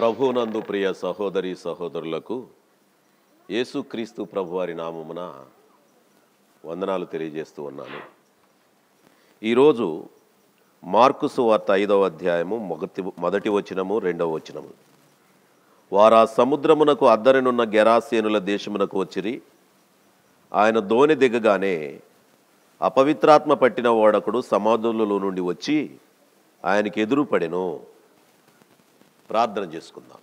ప్రభువునందు ప్రియ సహోదరి సహోదరులకు యేసుక్రీస్తు ప్రభువారి నామమున వందనాలు తెలియజేస్తూ ఉన్నాను. ఈరోజు మార్కు సువార్త 5వ అధ్యాయము మొదటి వచనము 2వ వచనము. వారా సముద్రమునకు అద్దరినున్న గెరాసేనుల దేశమునకు వచ్చిరి. ఆయన దోణి దిగగానే అపవిత్రాత్మ పట్టిన వాడొకడు సమాధులలో నుండి వచ్చి ఆయనకి ఎదురుపడెను. ప్రార్థన చేసుకుందాం.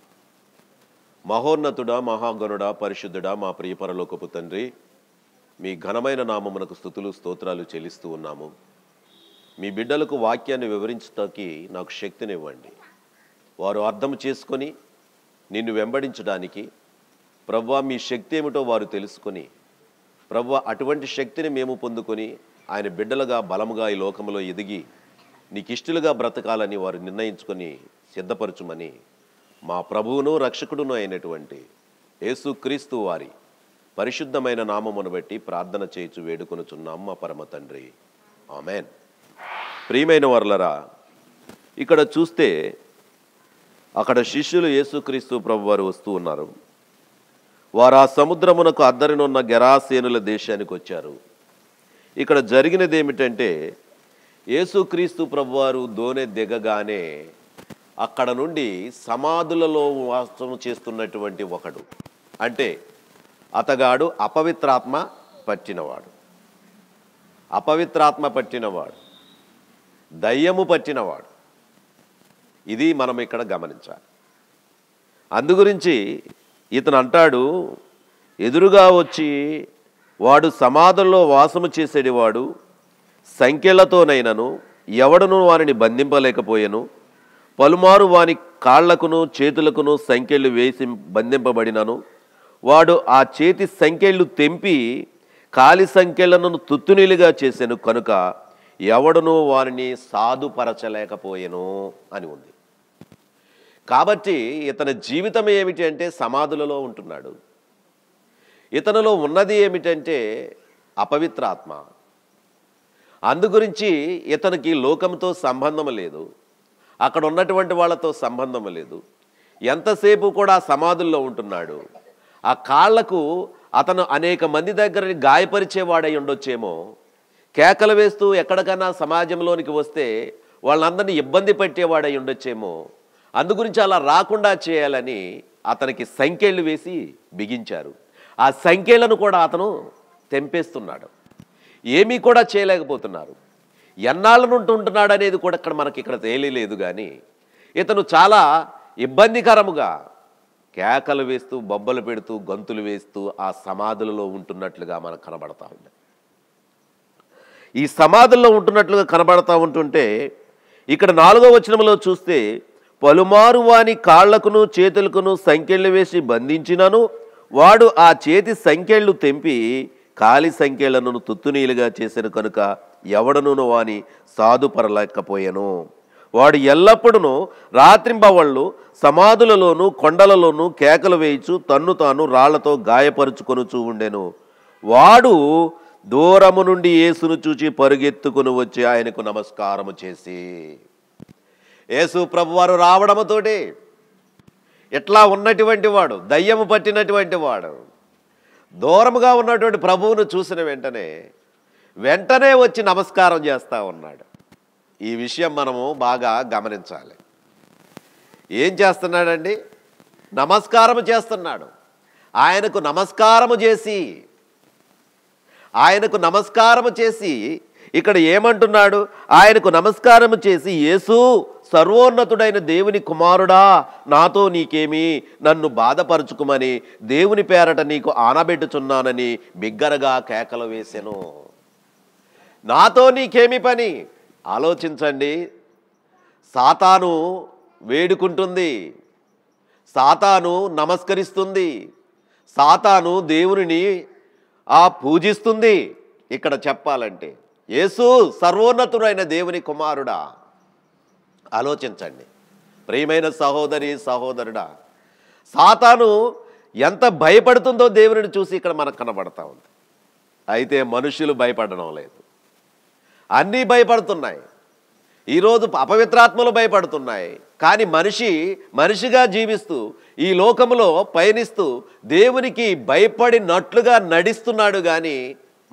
మహోన్నతుడా, మహాగణుడా, పరిశుద్ధుడా, మా ప్రియ పరలోకపు తండ్రి, మీ ఘనమైన నామమునకు స్తుతులు స్తోత్రాలు చెల్లిస్తూ ఉన్నాము. మీ బిడ్డలకు వాక్యాన్ని వివరించడానికి నాకు శక్తినివ్వండి. వారు అర్థం చేసుకొని నిన్ను వెంబడించడానికి ప్రభువా మీ శక్తి ఏమిటో వారు తెలుసుకొని ప్రభువా అటువంటి శక్తిని మేము పొందుకొని ఆయన బిడ్డలుగా బలముగా ఈ లోకంలో ఎదిగి నీకు ఇష్టలుగా బ్రతకాలని వారు నిర్ణయించుకొని సిద్ధపరచుమని మా ప్రభువును రక్షకుడును అయినటువంటి యేసుక్రీస్తు వారి పరిశుద్ధమైన నామమును బట్టి ప్రార్థన చేయించు వేడుకొనుచున్నాం మా పరమ తండ్రి, ఆమెన్. ప్రియమైన వారలరా, ఇక్కడ చూస్తే అక్కడ శిష్యులు యేసుక్రీస్తు ప్రభు వారు వస్తూ ఉన్నారు. వారు ఆ సముద్రమునకు అద్దరినున్న గెరాసేనుల దేశానికి వచ్చారు. ఇక్కడ జరిగినది ఏమిటంటే యేసుక్రీస్తు ప్రభువారు దోణి దిగగానే అక్కడ నుండి సమాధులలో వాసం చేస్తున్నటువంటి ఒకడు, అంటే అతగాడు అపవిత్రాత్మ పట్టినవాడు, దయ్యము పట్టినవాడు. ఇది మనం ఇక్కడ గమనించాలి. అందుగురించి ఇతను అంటాడు, ఎదురుగా వచ్చి వాడు సమాధుల్లో వాసము చేసేటివాడు, సంఖ్యలతోనైనను ఎవడను వారిని బంధింపలేకపోయెను. పలుమారు వాని కాళ్లకును చేతులకును సంఖ్యలు వేసి బంధింపబడినను వాడు ఆ చేతి సంఖ్యలు తెంపి కాలి సంఖ్యలను తుత్తునీలుగా చేసెను కనుక ఎవడను వారిని సాధుపరచలేకపోయెను అని ఉంది. కాబట్టి ఇతని జీవితం ఏమిటి అంటే సమాధులలో ఉంటున్నాడు. ఇతనిలో ఉన్నది ఏమిటంటే అపవిత్రాత్మ. అందుగురించి ఇతనికి లోకంతో సంబంధం లేదు, అక్కడ ఉన్నటువంటి వాళ్ళతో సంబంధం లేదు. ఎంతసేపు కూడా సమాధుల్లో ఉంటున్నాడు. ఆ కాళ్లకు అతను అనేక మంది దగ్గర గాయపరిచేవాడై ఉండొచ్చేమో, కేకలు వేస్తూ ఎక్కడికైనా సమాజంలోనికి వస్తే వాళ్ళందరినీ ఇబ్బంది పెట్టేవాడై ఉండొచ్చేమో. అందుగురించి అలా రాకుండా చేయాలని అతనికి సంఖ్యలు వేసి బిగించారు. ఆ సంఖ్యలను కూడా అతను తెంపేస్తున్నాడు. ఏమీ కూడా చేయలేకపోతున్నారు. ఎన్నాళ్ళ నుండి ఉంటున్నాడు అనేది కూడా ఇక్కడ తేలిలేదు. కానీ ఇతను చాలా ఇబ్బందికరముగా కేకలు వేస్తూ బొబ్బలు పెడుతూ గంతులు వేస్తూ ఆ సమాధులలో ఉంటున్నట్లుగా మనకు కనబడతా ఉంది. ఈ సమాధుల్లో ఉంటున్నట్లుగా కనబడతా ఉంటుంటే ఇక్కడ 4వ వచనంలో చూస్తే పలుమారు వాని కాళ్లకును చేతులకును సంకెళ్ళు వేసి బంధించినను వాడు ఆ చేతి సంకెళ్ళు తెంపి కాలి సంఖ్యలను తుత్తునీలుగా చేసిన కనుక ఎవడను వాని సాధుపరలేకపోయెను. వాడు ఎల్లప్పుడూ రాత్రింబవళ్ళు సమాధులలోనూ కొండలలోనూ కేకలు వేయిచు తన్ను తాను రాళ్లతో గాయపరుచుకొనుచూ ఉండెను. వాడు దూరము నుండి యేసును చూచి పరుగెత్తుకుని వచ్చి ఆయనకు నమస్కారము చేసి, యేసు ప్రభువారు రావడముతోటి ఎట్లా ఉన్నటువంటి వాడు, దయ్యము పట్టినటువంటి వాడు, దూరముగా ఉన్నటువంటి ప్రభువును చూసిన వెంటనే వచ్చి నమస్కారం చేస్తూ ఉన్నాడు. ఈ విషయం మనము బాగా గమనించాలి. ఏం చేస్తున్నాడండి? నమస్కారము చేస్తున్నాడు. ఆయనకు నమస్కారము చేసి ఇక్కడ ఏమంటున్నాడు? ఆయనకు నమస్కారము చేసి, యేసు సర్వోన్నతుడైన దేవుని కుమారుడా, నాతో నీకేమి, నన్ను బాధపరుచుకుమని దేవుని పేరట నీకు ఆనబెట్టుచున్నానని బిగ్గరగా కేకలు వేసెను. నాతో నీకేమి పని? ఆలోచించండి. సాతాను వేడుకుంటుంది, సాతాను నమస్కరిస్తుంది, సాతాను దేవునిని పూజిస్తుంది. ఇక్కడ చెప్పాలంటే యేసు సర్వోన్నతుడైన దేవుని కుమారుడా. ఆలోచించండి ప్రియమైన సహోదరి సహోదరుడా, సాతాను ఎంత భయపడుతుందో దేవుని చూసి ఇక్కడ మనకు కనబడతా ఉంది. అయితే మనుషులు భయపడడం లేదు, అన్నీ భయపడుతున్నాయి. ఈరోజు అపవిత్రాత్మలు భయపడుతున్నాయి. కానీ మనిషిగా జీవిస్తూ ఈ లోకంలో పయనిస్తూ దేవునికి భయపడినట్లుగా నడిస్తున్నాడు. కానీ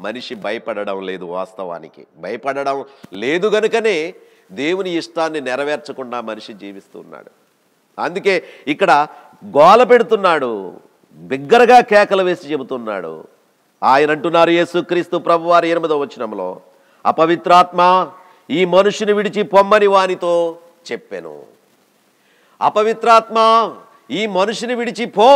మనిషి భయపడడం లేదు. వాస్తవానికి భయపడడం లేదు గనుకనే దేవుని ఇష్టాన్ని నెరవేర్చకుండా మనిషి జీవిస్తున్నాడు. అందుకే ఇక్కడ గోల పెడుతున్నాడు, బిగ్గరగా కేకలు వేసి చెబుతున్నాడు. ఆయన అంటున్నారు, యేసుక్రీస్తు ప్రభువారు 8వ వచనంలో, అపవిత్రాత్మ ఈ మనుషుని విడిచి పొమ్మని వానితో చెప్పెను. అపవిత్రాత్మ ఈ మనుషుని విడిచి పో.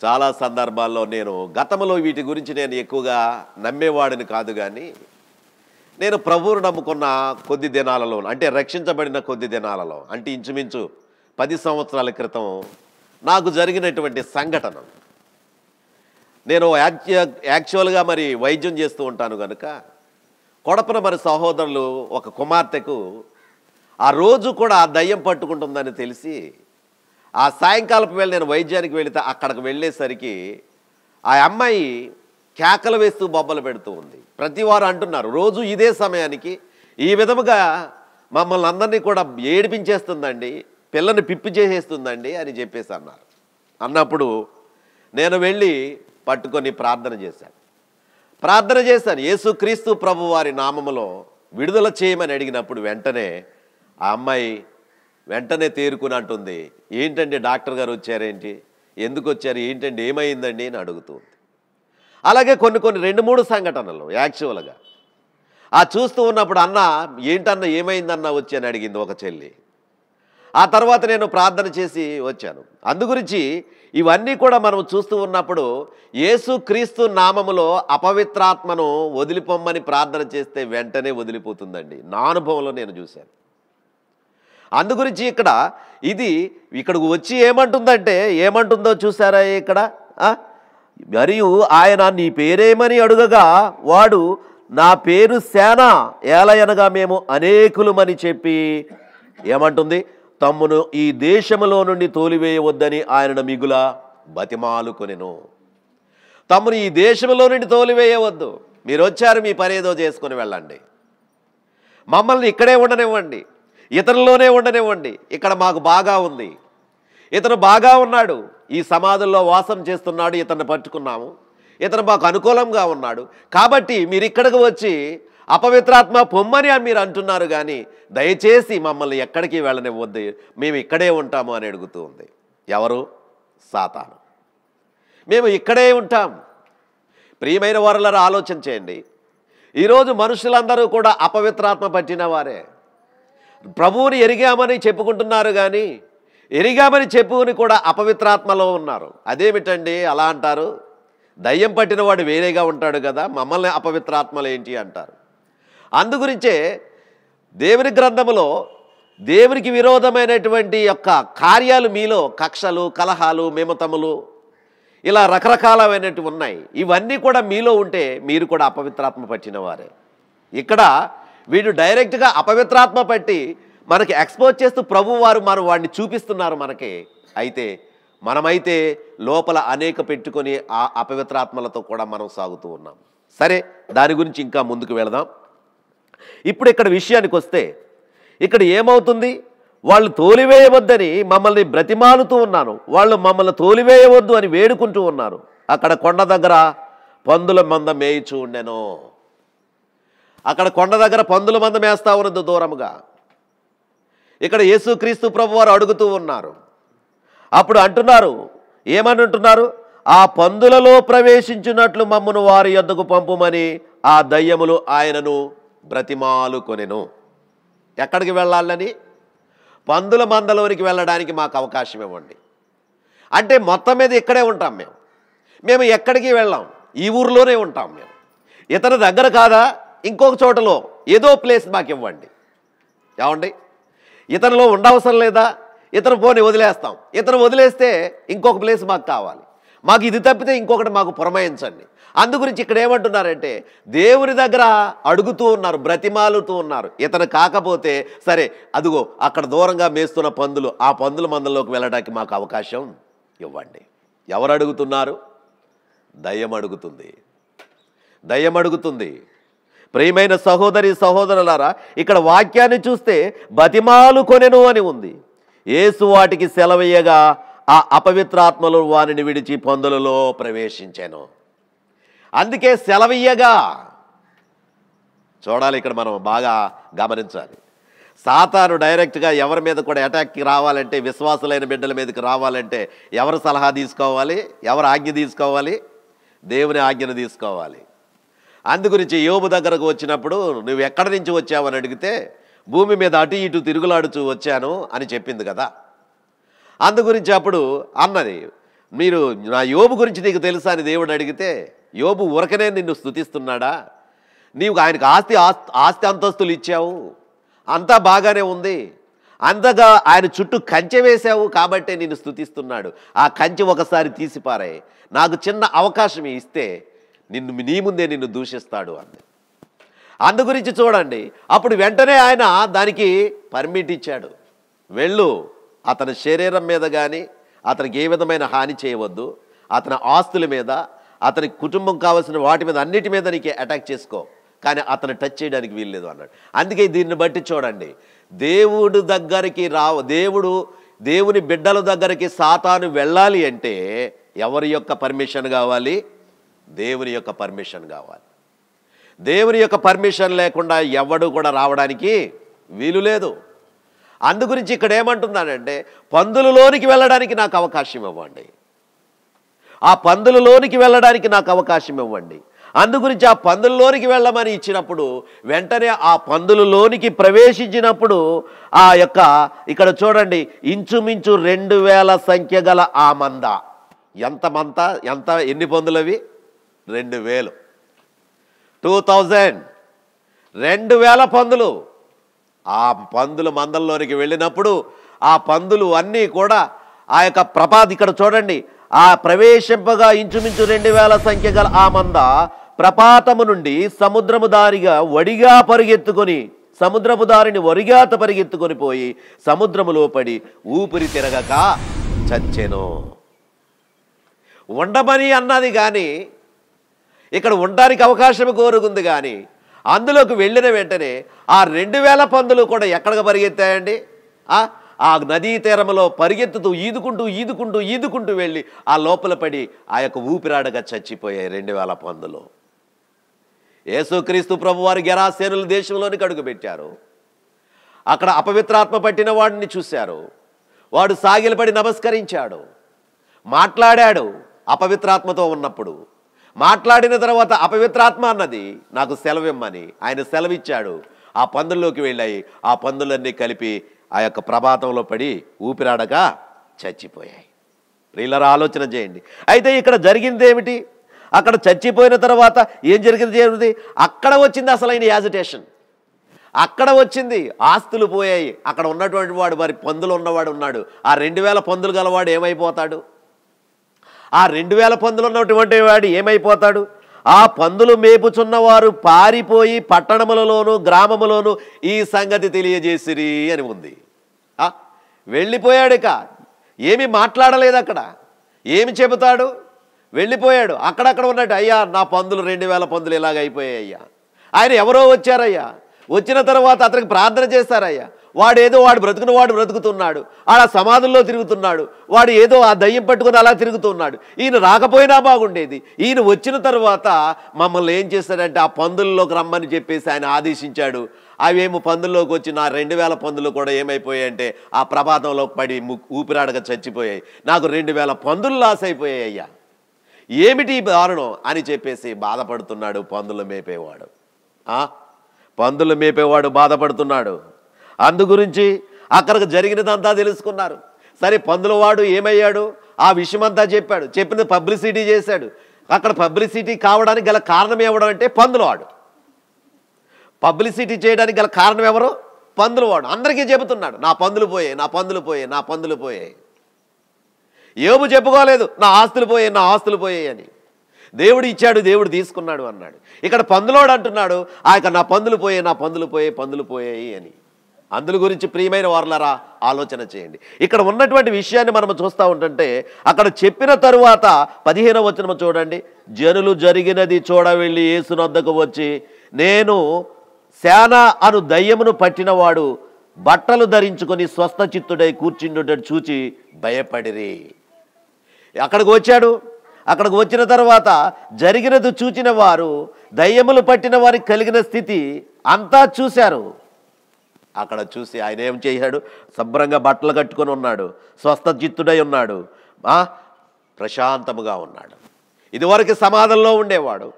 చాలా సందర్భాల్లో నేను గతంలో వీటి గురించి నేను ఎక్కువగా నమ్మేవాడిని కాదు. కానీ నేను ప్రభువును నమ్ముకున్న కొద్ది దినాలలో, అంటే రక్షించబడిన కొద్ది దినాలలో, అంటే ఇంచుమించు 10 సంవత్సరాల క్రితం నాకు జరిగినటువంటి సంఘటన. నేను యాక్చువల్గా మరి వైద్యం చేస్తూ ఉంటాను కనుక కొడపన మరి సహోదరులు ఒక కుమార్తెకు ఆ రోజు కూడా దయ్యం పట్టుకుంటుందని తెలిసి ఆ సాయంకాలపు వేళ నేను వైద్యానికి వెళితే అక్కడికి వెళ్ళేసరికి ఆ అమ్మాయి కేకలు వేస్తూ బొబ్బలు పెడుతూ ఉంది. ప్రతి వారు అంటున్నారు, రోజు ఇదే సమయానికి ఈ విధముగా మమ్మల్ని అందరినీ కూడా ఏడిపించేస్తుందండి, పిల్లని పిప్పి చేసేస్తుందండి అని చెప్పేసి అన్నారు. అన్నప్పుడు నేను వెళ్ళి పట్టుకొని ప్రార్థన చేశాను. యేసుక్రీస్తు ప్రభువారి నామములో విడుదల చేయమని అడిగినప్పుడు వెంటనే ఆ అమ్మాయి వెంటనే తేరుకుని అంటుంది, ఏంటండి డాక్టర్ గారు వచ్చారేంటి, ఎందుకు వచ్చారు, ఏంటండి ఏమైందండి అని అడుగుతుంది. అలాగే కొన్ని 2-3 సంఘటనలు యాక్చువల్గా ఆ చూస్తూ ఉన్నప్పుడు, అన్న ఏంటన్నా ఏమైందన్నా వచ్చి అని అడిగింది ఒక చెల్లి. ఆ తర్వాత నేను ప్రార్థన చేసి వచ్చాను. అందుగురించి ఇవన్నీ కూడా మనం చూస్తూ ఉన్నప్పుడు యేసుక్రీస్తు నామములో అపవిత్రాత్మను వదిలిపోమ్మని ప్రార్థన చేస్తే వెంటనే వదిలిపోతుందండి. నా అనుభవంలో నేను చూశాను. అందుగురించి ఇక్కడికి వచ్చి ఏమంటుందో చూసారా ఇక్కడ, మరియు ఆయన నీ పేరేమని అడుగగా వాడు నా పేరు సేన ఏలయనగా మేము అనేకులమని చెప్పి ఏమంటుంది, తమ్మును ఈ దేశములో నుండి తోలివేయవద్దని ఆయనను మిగుల బతిమాలుకొనెను. తమ్మును ఈ దేశంలో నుండి తోలివేయవద్దు, మీరు వచ్చారు మీ పనేదో చేసుకొని వెళ్ళండి, మమ్మల్ని ఇక్కడే ఉండనివ్వండి, ఇతరులోనే ఉండనివ్వండి, ఇక్కడ మాకు బాగా ఉంది, ఇతను బాగా ఉన్నాడు, ఈ సమాధుల్లో వాసం చేస్తున్నాడు, ఇతన్ని పట్టుకున్నాము, ఇతను మాకు అనుకూలంగా ఉన్నాడు, కాబట్టి మీరు ఇక్కడికి వచ్చి అపవిత్రాత్మ పొమ్మని మీరు అంటున్నారు, కానీ దయచేసి మమ్మల్ని ఎక్కడికి వెళ్ళనివ్వద్దు, మేము ఇక్కడే ఉంటాము అని అడుగుతూ ఉంది. ఎవరు? సాతాను. మేము ఇక్కడే ఉంటాం. ప్రియమైన వారలారా ఆలోచన చేయండి. ఈరోజు మనుషులందరూ కూడా అపవిత్రాత్మ పట్టిన వారే. ప్రభువుని ఎరిగామని చెప్పుకుంటున్నారు, కానీ ఎరిగామని చెప్పుకుని కూడా అపవిత్రాత్మలో ఉన్నారు. అదేమిటండి అలా అంటారు? దయ్యం పట్టిన వాడు వేరేగా ఉంటాడు కదా, మమ్మల్ని అపవిత్రాత్మలు ఏంటి అంటారు. అందుగురించే దేవుని గ్రంథములో దేవునికి విరోధమైనటువంటి యొక్క కార్యాలు మీలో కక్షలు, కలహాలు, మిమతములు, ఇలా రకరకాలమైనవి ఉన్నాయి. ఇవన్నీ కూడా మీలో ఉంటే మీరు కూడా అపవిత్రాత్మ పట్టిన వారే. ఇక్కడ వీడు డైరెక్ట్గా అపవిత్రాత్మ పట్టి మనకి ఎక్స్పోజ్ చేస్తూ ప్రభువారు వాడిని చూపిస్తున్నారు మనకి. అయితే మనమైతే లోపల అనేక పెట్టుకొని ఆ అపవిత్రాత్మలతో కూడా మనం సాగుతూ ఉన్నాం. సరే, దాని గురించి ఇంకా ముందుకు వెళదాం. ఇప్పుడు ఇక్కడ విషయానికి వస్తే ఇక్కడ ఏమవుతుంది, వాళ్ళు తోలివేయవద్దని మమ్మల్ని బ్రతిమాలుతూ ఉన్నాను, వాళ్ళు మమ్మల్ని తోలివేయవద్దు అని వేడుకుంటూ ఉన్నారు. అక్కడ కొండ దగ్గర పందుల మంద మేయిచూ ఉండెను. అక్కడ కొండ దగ్గర పందుల మంద మేస్తా ఉన్నది దూరముగా. ఇక్కడ యేసుక్రీస్తు ప్రభువారు అడుగుతూ ఉన్నారు. అప్పుడు అంటున్నారు, ఏమని అంటున్నారు, ఆ పందులలో ప్రవేశించినట్లు మమ్మను వారి యొద్దకు పంపుమని ఆ దయ్యములు ఆయనను బ్రతిమాలుకొనెను. ఎక్కడికి వెళ్ళాలని? పందుల మందలోనికి వెళ్ళడానికి మాకు అవకాశం ఇవ్వండి. అంటే మొత్తం మీద ఇక్కడే ఉంటాం మేము ఎక్కడికి వెళ్ళాం, ఈ ఊరిలోనే ఉంటాం మేము. ఇతని దగ్గర కాదా, ఇంకొక చోటలో ఏదో ప్లేస్ మాకు ఇవ్వండి. ఏమండి, ఇతనిలో ఉండవసరం లేదా? ఇతను పోని వదిలేస్తాం, ఇతను వదిలేస్తే ఇంకొక ప్లేస్ మాకు కావాలి, మాకు ఇది తప్పితే ఇంకొకటి మాకు పురమాయించండి. అందుగురించి ఇక్కడ ఏమంటున్నారంటే దేవుని దగ్గర అడుగుతూ ఉన్నారు, బ్రతిమాలుతూ ఉన్నారు. ఇతను కాకపోతే సరే, అదిగో అక్కడ దూరంగా మేస్తున్న పందులు, ఆ పందుల మందలోకి వెళ్ళడానికి మాకు అవకాశం ఇవ్వండి. ఎవరు అడుగుతున్నారు? దయ్యం అడుగుతుంది. ప్రియమైన సహోదరి సహోదరులారా, ఇక్కడ వాక్యాన్ని చూస్తే బతిమాలు కొనెను అని ఉంది. యేసు వాటికి సెలవీయగా ఆ అపవిత్రాత్మలు వారిని విడిచి పందులలో ప్రవేశించాను. అందుకే సెలవీయగా చూడాలి. ఇక్కడ మనం బాగా గమనించాలి. సాతాను డైరెక్ట్గా ఎవరి మీద కూడా అటాక్కి రావాలంటే, విశ్వాసులైన బిడ్డల మీదకి రావాలంటే ఎవరు సలహా తీసుకోవాలి? ఎవరు ఆజ్ఞ తీసుకోవాలి? దేవుని ఆజ్ఞను తీసుకోవాలి. అందుగురించి యోబు దగ్గరకు వచ్చినప్పుడు నువ్వు ఎక్కడి నుంచి వచ్చావని అడిగితే భూమి మీద అటు ఇటు తిరుగులాడుచూ వచ్చాను అని చెప్పింది కదా. అందుగురించి అప్పుడు అన్నది, మీరు నా యోబు గురించి నీకు తెలుసా అని దేవుడు అడిగితే, యోబు ఊరకనే నిన్ను స్తుతిస్తున్నాడా? నీవు ఆయనకు ఆస్తి అంతస్తులు ఇచ్చావు, అంతా బాగానే ఉంది, అంతగా ఆయన చుట్టూ కంచె వేశావు కాబట్టే నిన్ను స్తుతిస్తున్నాడు. ఆ కంచె ఒకసారి తీసిపారాయి, నాకు చిన్న అవకాశం ఇస్తే నీ ముందే నిన్ను దూషిస్తాడు అంది. అందు గురించి చూడండి, అప్పుడు వెంటనే ఆయన దానికి పర్మిట్ ఇచ్చాడు. వెళ్ళు, అతని శరీరం మీద కానీ అతనికి ఏ విధమైన హాని చేయవద్దు, అతని ఆస్తుల మీద, అతని కుటుంబం కావాల్సిన వాటి మీద అన్నిటి మీద నీకు అటాక్ చేసుకో, కానీ అతను టచ్ చేయడానికి వీల్లేదు అన్నాడు. అందుకే దీన్ని బట్టి చూడండి, దేవుడి దగ్గరికి దేవుని బిడ్డల దగ్గరికి సాతాను వెళ్ళాలి అంటే ఎవరి యొక్క పర్మిషన్ కావాలి? దేవుని యొక్క పర్మిషన్ కావాలి. దేవుని యొక్క పర్మిషన్ లేకుండా ఎవడు కూడా రావడానికి వీలు లేదు. అందుగురించి ఇక్కడ ఏమంటున్నానంటే, పందులలోనికి వెళ్ళడానికి నాకు అవకాశం ఇవ్వండి, ఆ పందులలోనికి వెళ్ళడానికి నాకు అవకాశం ఇవ్వండి. అందుగురించి ఆ పందులలోనికి వెళ్ళమని ఇచ్చినప్పుడు వెంటనే ఆ పందులలోనికి ప్రవేశించినప్పుడు ఆ యొక్క ఇక్కడ చూడండి, ఇంచుమించు 2000 సంఖ్య గల ఆ మంద. ఎన్ని పందులవి? 2000. 2000 పందులు. ఆ పందుల మందల్లోనికి వెళ్ళినప్పుడు ఆ పందులు అన్నీ కూడా ఆ యొక్క ఇక్కడ చూడండి, ఆ ప్రవేశింపగా ఇంచుమించు 2000 సంఖ్య గల ఆ మంద ప్రపాతము నుండి సముద్రపు దారిని వరిగాత పరిగెత్తుకొని పోయి సముద్రములో పడి ఊపిరి తిరగక చచ్చెను. ఉండమని అన్నది కానీ, ఇక్కడ ఉండడానికి అవకాశం కోరుకుంది కానీ, అందులోకి వెళ్ళిన వెంటనే ఆ 2000 పందులు కూడా ఎక్కడికి పరిగెత్తాయండి? ఆ నదీ తీరంలో పరిగెత్తుతూ ఈదుకుంటూ వెళ్ళి ఆ లోపల పడి ఆ యొక్క ఊపిరాడగా చచ్చిపోయాయి 2000 పందులు. యేసుక్రీస్తు ప్రభు వారు గెరాసేనుల దేశంలోనికి అడుగుపెట్టారు. అక్కడ అపవిత్రాత్మ పట్టిన వాడిని చూశారు. వాడు సాగిలపడి నమస్కరించాడు, మాట్లాడాడు. అపవిత్రాత్మతో ఉన్నప్పుడు మాట్లాడిన తర్వాత అపవిత్రాత్మ అన్నది నాకు సెలవిమ్మని ఆయన సెలవిచ్చాడు. ఆ పందుల్లోకి వెళ్ళాయి. ఆ పందులన్నీ కలిపి ఆ యొక్క ప్రభాతంలో పడి ఊపిరాడక చచ్చిపోయాయి. ప్రియులారా, ఆలోచన చేయండి. అయితే ఇక్కడ జరిగింది ఏమిటి? అక్కడ చచ్చిపోయిన తర్వాత ఏం జరిగింది? అక్కడ వచ్చింది అసలైన యాజిటేషన్. అక్కడ వచ్చింది ఆస్తులు పోయాయి. అక్కడ ఉన్నటువంటి వాడు, మరి పందులు ఉన్నవాడు ఉన్నాడు, ఆ 2000 పందులు గలవాడు ఏమైపోతాడు? ఆ 2000 పందులు ఉన్నటువంటి వాడు ఏమైపోతాడు? ఆ పందులు మేపుచున్నవారు పారిపోయి పట్టణములలోను గ్రామములోను ఈ సంగతి తెలియజేసిరి అని ఉంది. వెళ్ళిపోయాడు. ఇక ఏమి మాట్లాడలేదు. అక్కడ ఏమి చెబుతాడు? వెళ్ళిపోయాడు. అక్కడక్కడ ఉన్నట్టు, అయ్యా నా పందులు 2000 పందులు ఇలాగ అయిపోయాయి అయ్యా. ఆయన ఎవరో వచ్చారయ్యా, వచ్చిన తర్వాత అతనికి ప్రార్థన చేశారయ్యా. వాడు బ్రతుకుతున్నాడు, ఆడ సమాధుల్లో తిరుగుతున్నాడు, వాడు ఏదో ఆ దయ్యం పట్టుకుని అలా తిరుగుతున్నాడు. ఈయన రాకపోయినా బాగుండేది. ఈయన వచ్చిన తర్వాత మమ్మల్ని ఏం చేశాడంటే ఆ పందుల్లోకి రమ్మని చెప్పేసి ఆయన ఆదేశించాడు. అవేమో పందుల్లోకి వచ్చి నా 2000 పందులు కూడా ఏమైపోయాయంటే ఆ ప్రభాతంలో పడి ఊపిరాడగా చచ్చిపోయాయి. నాకు 2000 పందులు లాస్ అయిపోయాయి అయ్యా, ఏమిటి దారుణం అని చెప్పేసి బాధపడుతున్నాడు పందులు మేపేవాడు. పందులు మేపేవాడు బాధపడుతున్నాడు. అందుగురించి అక్కడికి జరిగినదంతా తెలుసుకున్నారు. సరే, పందుల వాడు ఏమయ్యాడు? ఆ విషయమంతా చెప్పాడు. చెప్పిన పబ్లిసిటీ చేశాడు. అక్కడ పబ్లిసిటీ కావడానికి గల కారణం ఎవడం అంటే పందులవాడు. పబ్లిసిటీ చేయడానికి గల కారణం ఎవరు? పందులవాడు. అందరికీ చెబుతున్నాడు, నా పందులు పోయాయి. యోబు చెప్పుకోలేదు, నా ఆస్తులు పోయాయి అని. దేవుడు ఇచ్చాడు, దేవుడు తీసుకున్నాడు అన్నాడు. ఇక్కడ పందులోడు అంటున్నాడు, ఆ యొక్క నా పందులు పోయాయి అని. అందుల గురించి ప్రియమైన వారలారా ఆలోచన చేయండి. ఇక్కడ ఉన్నటువంటి విషయాన్ని మనం చూస్తూ ఉంటుంటే అక్కడ చెప్పిన తరువాత 15వ వచనం చూడండి. జనులు జరిగినది చూడ వెళ్ళి యేసు వద్దకు వచ్చి నేను శాన అను దయ్యమును పట్టినవాడు బట్టలు ధరించుకొని స్వస్థ చిత్తుడై కూర్చుండుటను చూచి భయపడిరి. అక్కడికి వచ్చాడు. అక్కడికి వచ్చిన తర్వాత జరిగినది చూచిన వారు, దయ్యములు పట్టిన వారికి కలిగిన స్థితి అంతా చూశారు. అక్కడ చూసి ఆయన ఏం చేశాడు? శుభ్రంగా బట్టలు కట్టుకొని ఉన్నాడు, స్వస్థ చిత్తుడై ఉన్నాడు, ప్రశాంతముగా ఉన్నాడు. ఇదివరకు సమాధంలో ఉండేవాడు,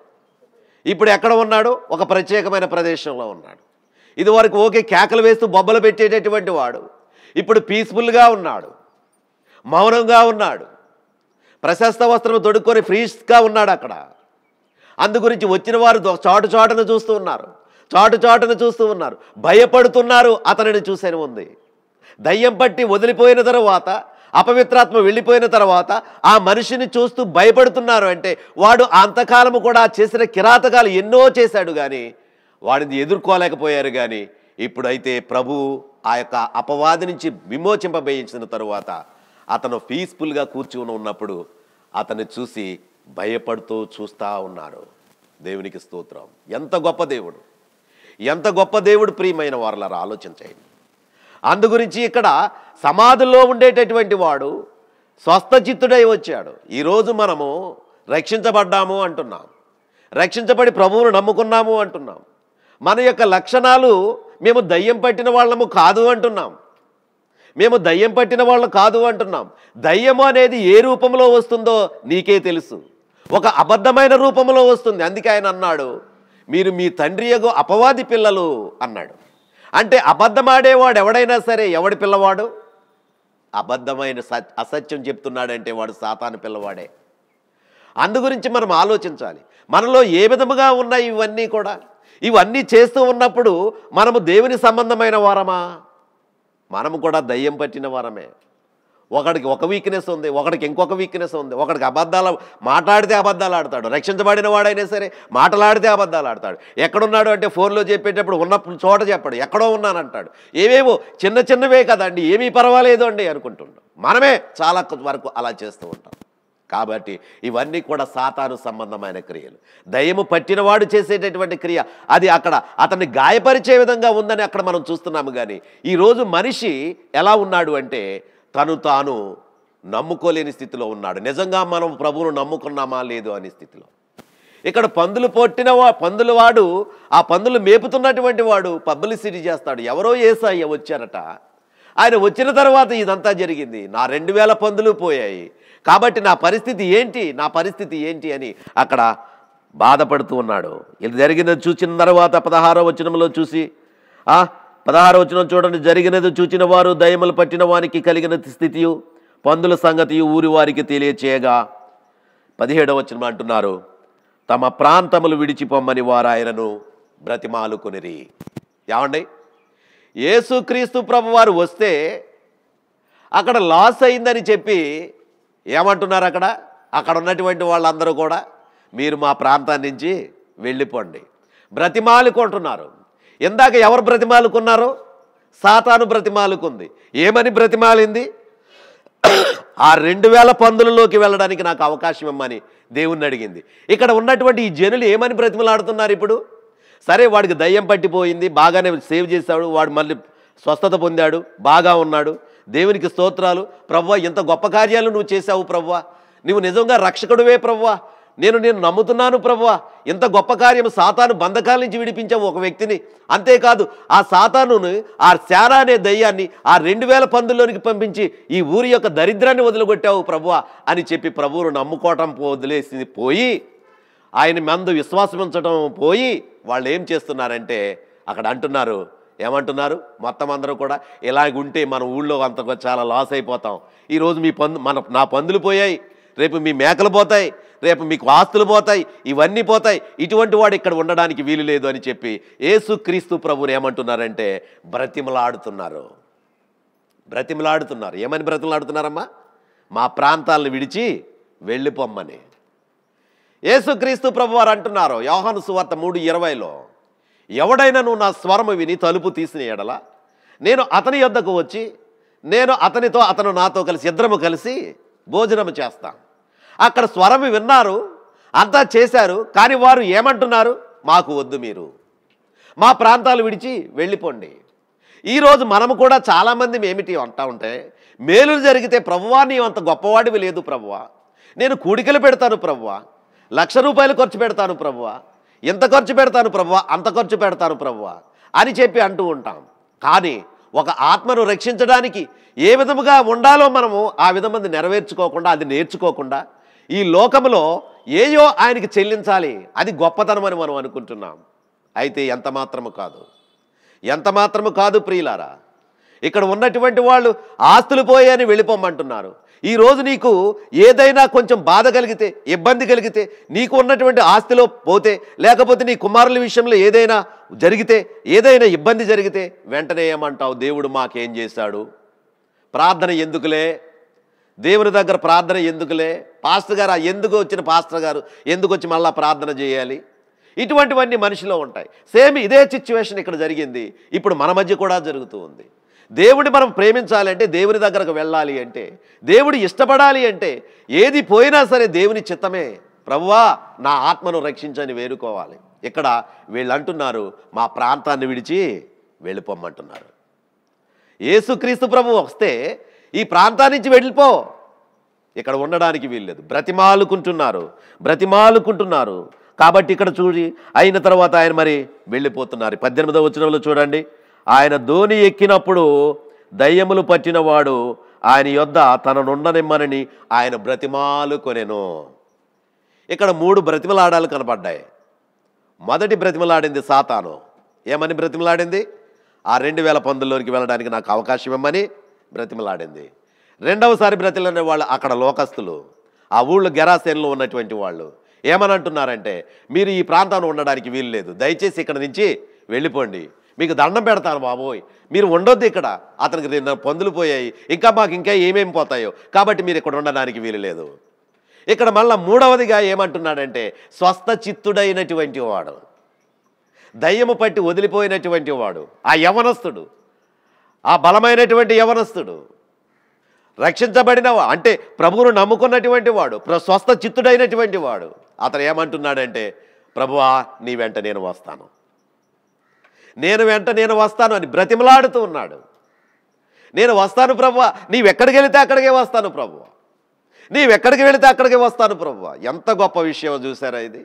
ఇప్పుడు ఎక్కడ ఉన్నాడు? ఒక ప్రత్యేకమైన ప్రదేశంలో ఉన్నాడు. ఇదివరకు ఓకే కేకలు వేస్తూ బొబ్బలు పెట్టేటటువంటి వాడు ఇప్పుడు పీస్ఫుల్గా ఉన్నాడు, మౌనంగా ఉన్నాడు, ప్రశస్త వస్త్రం తొడుక్కొని ఫ్రీస్గా ఉన్నాడు అక్కడ. అందుగురించి వచ్చిన వారు చాటును చూస్తూ ఉన్నారు, చాటును చూస్తూ ఉన్నారు, భయపడుతున్నారు. అతనిని చూసేను ఉంది. దయ్యం పట్టి వదిలిపోయిన తర్వాత, అపవిత్రాత్మ వెళ్ళిపోయిన తర్వాత ఆ మనిషిని చూస్తూ భయపడుతున్నారు. అంటే వాడు అంతకాలము కూడా చేసిన కిరాతకాలు ఎన్నో చేశాడు, కానీ వాడిని ఎదుర్కోలేకపోయారు. కానీ ఇప్పుడైతే ప్రభు ఆ యొక్క అపవాది నుంచి విమోచింపబోయించిన తరువాత అతను పీస్ఫుల్గా కూర్చుని ఉన్నప్పుడు అతన్ని చూసి భయపడుతూ చూస్తూ ఉన్నారు. దేవునికి స్తోత్రం. ఎంత గొప్ప దేవుడు, ఎంత గొప్ప దేవుడు ప్రియమైన వారలారా, ఆలోచించండి. అందుగురించి ఇక్కడ సమాధిలో ఉండేటటువంటి వాడు స్వస్థచిత్తుడై వచ్చాడు. ఈరోజు మనము రక్షించబడ్డాము అంటున్నాం, రక్షించబడి ప్రభువును నమ్ముకున్నాము అంటున్నాం. మన యొక్క లక్షణాలు మేము దయ్యం పట్టిన వాళ్ళము కాదు అంటున్నాం, మేము దయ్యం పట్టిన వాళ్ళు కాదు అంటున్నాం. దయ్యము అనేది ఏ రూపంలో వస్తుందో నీకే తెలుసు. ఒక అబద్ధమైన రూపంలో వస్తుంది. అందుకే ఆయన అన్నాడు, మీరు మీ తండ్రి యొక్క అపవాది పిల్లలు అన్నాడు. అంటే అబద్ధమాడేవాడు ఎవడైనా సరే ఎవడి పిల్లవాడు? అబద్ధమైన అసత్యం చెప్తున్నాడంటే వాడు సాతాను పిల్లవాడే. అందుగురించి మనం ఆలోచించాలి, మనలో ఏ విధముగా ఉన్నాయి ఇవన్నీ కూడా. ఇవన్నీ చేస్తూ ఉన్నప్పుడు మనము దేవుని సంబంధమైన వారమా? మనము కూడా దయ్యం పట్టిన వారమే. ఒకడికి ఒక వీక్నెస్ ఉంది, ఒకడికి ఇంకొక వీక్నెస్ ఉంది. ఒకడికి అబద్ధాలు మాట్లాడితే అబద్ధాలు ఆడతాడు, రక్షించబడిన వాడైనా సరే మాట్లాడితే అబద్ధాలు ఆడతాడు. ఎక్కడున్నాడు అంటే ఫోన్లో చెప్పేటప్పుడు ఉన్నప్పుడు చోట చెప్పాడు, ఎక్కడో ఉన్నానంటాడు. ఏవేవో చిన్న చిన్నవే కదండి, ఏమీ పర్వాలేదు అండి అనుకుంటున్నాం. మనమే చాలా వరకు అలా చేస్తూ ఉంటాం. కాబట్టి ఇవన్నీ కూడా సాతాను సంబంధమైన క్రియలు. దయ్యము పట్టినవాడు చేసేటటువంటి క్రియ అది అక్కడ అతన్ని గాయపరిచే విధంగా ఉందని అక్కడ మనం చూస్తున్నాము. కానీ ఈరోజు మనిషి ఎలా ఉన్నాడు అంటే తను తాను నమ్ముకోలేని స్థితిలో ఉన్నాడు. నిజంగా మనం ప్రభువును నమ్ముకున్నామా లేదు అనే స్థితిలో. ఇక్కడ పందులు వాడు ఆ పందులు మేపుతున్నటువంటి వాడు పబ్లిసిటీ చేస్తాడు. ఎవరో యేసయ్య వచ్చారట, ఆయన వచ్చిన తర్వాత ఇదంతా జరిగింది, నా 2000 పందులు పోయాయి, కాబట్టి నా పరిస్థితి ఏంటి అని అక్కడ బాధపడుతూ ఉన్నాడు. ఇది జరిగినది చూసిన తర్వాత 16వ వచనంలో చూసి 16వ వచనం చూడండి. జరిగినది చూచిన వారు దయ్యములు పట్టిన వానికి కలిగిన స్థితియు పందుల సంగతియు ఊరి వారికి తెలియచేయగా 17వ వచనం అంటున్నారు, తమ ప్రాంతములు విడిచిపోమ్మని వారు ఆయనను బ్రతిమాలుకొనిరి. ఏమండి, యేసుక్రీస్తు ప్రభు వారు వస్తే అక్కడ లాస్ అయిందని చెప్పి ఏమంటున్నారు? అక్కడ ఉన్నటువంటి వాళ్ళందరూ కూడా మీరు మా ప్రాంతాన్ని నుంచి వెళ్ళిపోండి బ్రతిమాలుకుంటున్నారు. ఇందాక ఎవరు బ్రతిమాలుకున్నారు? సాతాను బ్రతిమాలుకుంది. ఏమని బ్రతిమాలింది? ఆ 2000 పందులలోకి వెళ్ళడానికి నాకు అవకాశం ఇమ్మని దేవుణ్ణి అడిగింది. ఇక్కడ ఉన్నటువంటి ఈ జనులు ఏమని బ్రతిమలాడుతున్నారు? ఇప్పుడు సరే, వాడికి దయ్యం పట్టిపోయింది, బాగానే సేవ్ చేశాడు, వాడు మళ్ళీ స్వస్థత పొందాడు, బాగా ఉన్నాడు, దేవునికి స్తోత్రాలు ప్రభువా, ఇంత గొప్ప కార్యాలు నువ్వు చేశావు ప్రభువా, నువ్వు నిజంగా రక్షకుడివే ప్రభువా, నేను నమ్ముతున్నాను ప్రభువా, ఇంత గొప్ప కార్యం, సాతాను బంధకాల నుంచి విడిపించావు ఒక వ్యక్తిని. అంతేకాదు ఆ సాతానును, ఆ శాన అనే దయ్యాన్ని ఆ 2000 పందుల్లోనికి పంపించి ఈ ఊరి యొక్క దరిద్రాన్ని వదిలిగొట్టావు ప్రభువా అని చెప్పి ప్రభువును నమ్ముకోవటం వదిలేసి పోయి, ఆయన మందు విశ్వాసం ఉంచడం పోయి వాళ్ళు ఏం చేస్తున్నారంటే అక్కడ అంటున్నారు, ఏమంటున్నారు? మొత్తం అందరూ కూడా ఇలాగుంటే మన ఊళ్ళో అంత చాలా లాస్ అయిపోతాం. ఈరోజు నా పందులు పోయాయి, రేపు మీ మేకలు పోతాయి, రేపు మీకు ఆస్తులు పోతాయి, ఇవన్నీ పోతాయి, ఇటువంటి వాడు ఇక్కడ ఉండడానికి వీలు లేదు అని చెప్పి యేసుక్రీస్తు ప్రభువుని ఏమంటున్నారంటే బ్రతిమలాడుతున్నారు. ఏమని బ్రతిమలాడుతున్నారమ్మా? మా ప్రాంతాలను విడిచి వెళ్ళిపోమ్మని. యేసుక్రీస్తు ప్రభువారు అంటున్నారు యోహాను సువార్త 3:20లో, ఎవడైనాను నా స్వరము విని తలుపు తీసిన ఎడల నేను అతని యొద్దకు వచ్చి నేను అతనితో అతను నాతో కలిసి ఇద్దరము కలిసి భోజనము చేస్తాం. అక్కడ స్వరము విన్నారు, అంతా చేశారు, కానీ వారు ఏమంటున్నారు? మాకు వద్దు, మీరు మా ప్రాంతాలు విడిచి వెళ్ళిపోండి. ఈరోజు మనము కూడా చాలామంది ఏమిటి అంటా ఉంటే, మేలు జరిగితే ప్రభువా నీవు అంత గొప్పవాడివి లేదు ప్రభువా, నేను కూడికలు పెడతాను ప్రభువా, 1,00,000 రూపాయలు ఖర్చు పెడతాను ప్రభువా, ఇంత ఖర్చు పెడతాను ప్రభువా, అంత ఖర్చు పెడతాను ప్రభువా అని చెప్పి అంటూ ఉంటాం. కానీ ఒక ఆత్మను రక్షించడానికి ఏ విధముగా ఉండాలో మనము ఆ విధమంది నెరవేర్చుకోకుండా, అది నేర్చుకోకుండా ఈ లోకంలో ఏయో ఆయనకి చెల్లించాలి, అది గొప్పతనం అని మనం అనుకుంటున్నాం. అయితే ఎంత మాత్రము కాదు ప్రియులారా. ఇక్కడ ఉన్నటువంటి వాళ్ళు ఆస్తులు పోయాయని వెళ్ళిపోమంటున్నారు. ఈరోజు నీకు ఏదైనా కొంచెం బాధ కలిగితే, ఇబ్బంది కలిగితే, నీకు ఉన్నటువంటి ఆస్తిలో పోతే, లేకపోతే నీ కుమారుల విషయంలో ఏదైనా జరిగితే, ఏదైనా ఇబ్బంది జరిగితే వెంటనే ఏమంటావు? దేవుడు మాకేం చేశాడు, ప్రార్థన ఎందుకులే, దేవుని దగ్గర ప్రార్థన ఎందుకులే, పాస్టర్ గారు ఎందుకు వచ్చిన పాస్టర్ గారు ఎందుకు వచ్చి మళ్ళా ప్రార్థన చేయాలి, ఇటువంటివన్నీ మనిషిలో ఉంటాయి. సేమ్ ఇదే సిచ్యువేషన్ ఇక్కడ జరిగింది, ఇప్పుడు మన మధ్య కూడా జరుగుతూ ఉంది. దేవుడిని మనం ప్రేమించాలంటే, దేవుని దగ్గరకు వెళ్ళాలి అంటే, దేవుడు ఇష్టపడాలి అంటే, ఏది పోయినా సరే దేవుని చిత్తమే. ప్రభువా నా ఆత్మను రక్షించని వేడుకోవాలి. ఇక్కడ వీళ్ళు అంటున్నారు, మా ప్రాంతాన్ని విడిచి వెళ్ళిపోమంటున్నారు. యేసుక్రీస్తు ప్రభు వస్తే ఈ ప్రాంతాన్ని నుంచి వెళ్ళిపో, ఇక్కడ ఉండడానికి వీల్లేదు. బ్రతిమాలుకుంటున్నారు. కాబట్టి ఇక్కడ చూడి అయిన తర్వాత ఆయన మరి వెళ్ళిపోతున్నారు. 18వ వచనంలో చూడండి, ఆయన ధోని ఎక్కినప్పుడు దయ్యములు పట్టినవాడు ఆయన యొద్ద తననుండనిమ్మనని ఆయన బ్రతిమాలుకొనెను. ఇక్కడ 3 బ్రతిమలాడాలు కనపడ్డాయి. మొదటి బ్రతిమలాడింది సాతాను. ఏమని బ్రతిమలాడింది? ఆ 2000 పందుల్లోనికి వెళ్ళడానికి నాకు అవకాశం ఇవ్వమని బ్రతిమలాడింది. రెండవసారి బ్రతిమలాడిన వాళ్ళు అక్కడ లోకస్తులు, ఆ ఊళ్ళో గెరాసేన్లో ఉన్నటువంటి వాళ్ళు ఏమని అంటున్నారంటే, మీరు ఈ ప్రాంతాన్ని ఉండడానికి వీలు లేదు, దయచేసి ఇక్కడ నుంచి వెళ్ళిపోండి, మీకు దండం పెడతాను బాబోయ్, మీరు ఉండొద్దు ఇక్కడ, అతనికి 2 పందులు పోయాయి, మాకు ఇంకా ఏమేమి పోతాయో, కాబట్టి మీరు ఇక్కడ ఉండడానికి వీలు లేదు. ఇక్కడ మళ్ళీ మూడవదిగా ఏమంటున్నాడంటే, స్వస్థ చిత్తుడైనటువంటి వాడు, దయ్యము పట్టి వదిలిపోయినటువంటి వాడు, ఆ యవనస్తుడు, ఆ బలమైనటువంటి యవనస్తుడు, రక్షించబడిన అంటే ప్రభువును నమ్ముకున్నటువంటి వాడు, స్వస్థ చిత్తుడైనటువంటి వాడు, అతను ఏమంటున్నాడంటే, ప్రభువా నీ వెంట నేను వస్తాను అని బ్రతిమలాడుతూ ఉన్నాడు. నేను వస్తాను ప్రభువా, నీవెక్కడికి వెళితే అక్కడికే వస్తాను ప్రభువా, నీవెక్కడికి వెళితే అక్కడికే వస్తాను ప్రభువా. ఎంత గొప్ప విషయం చూసారా ఇది.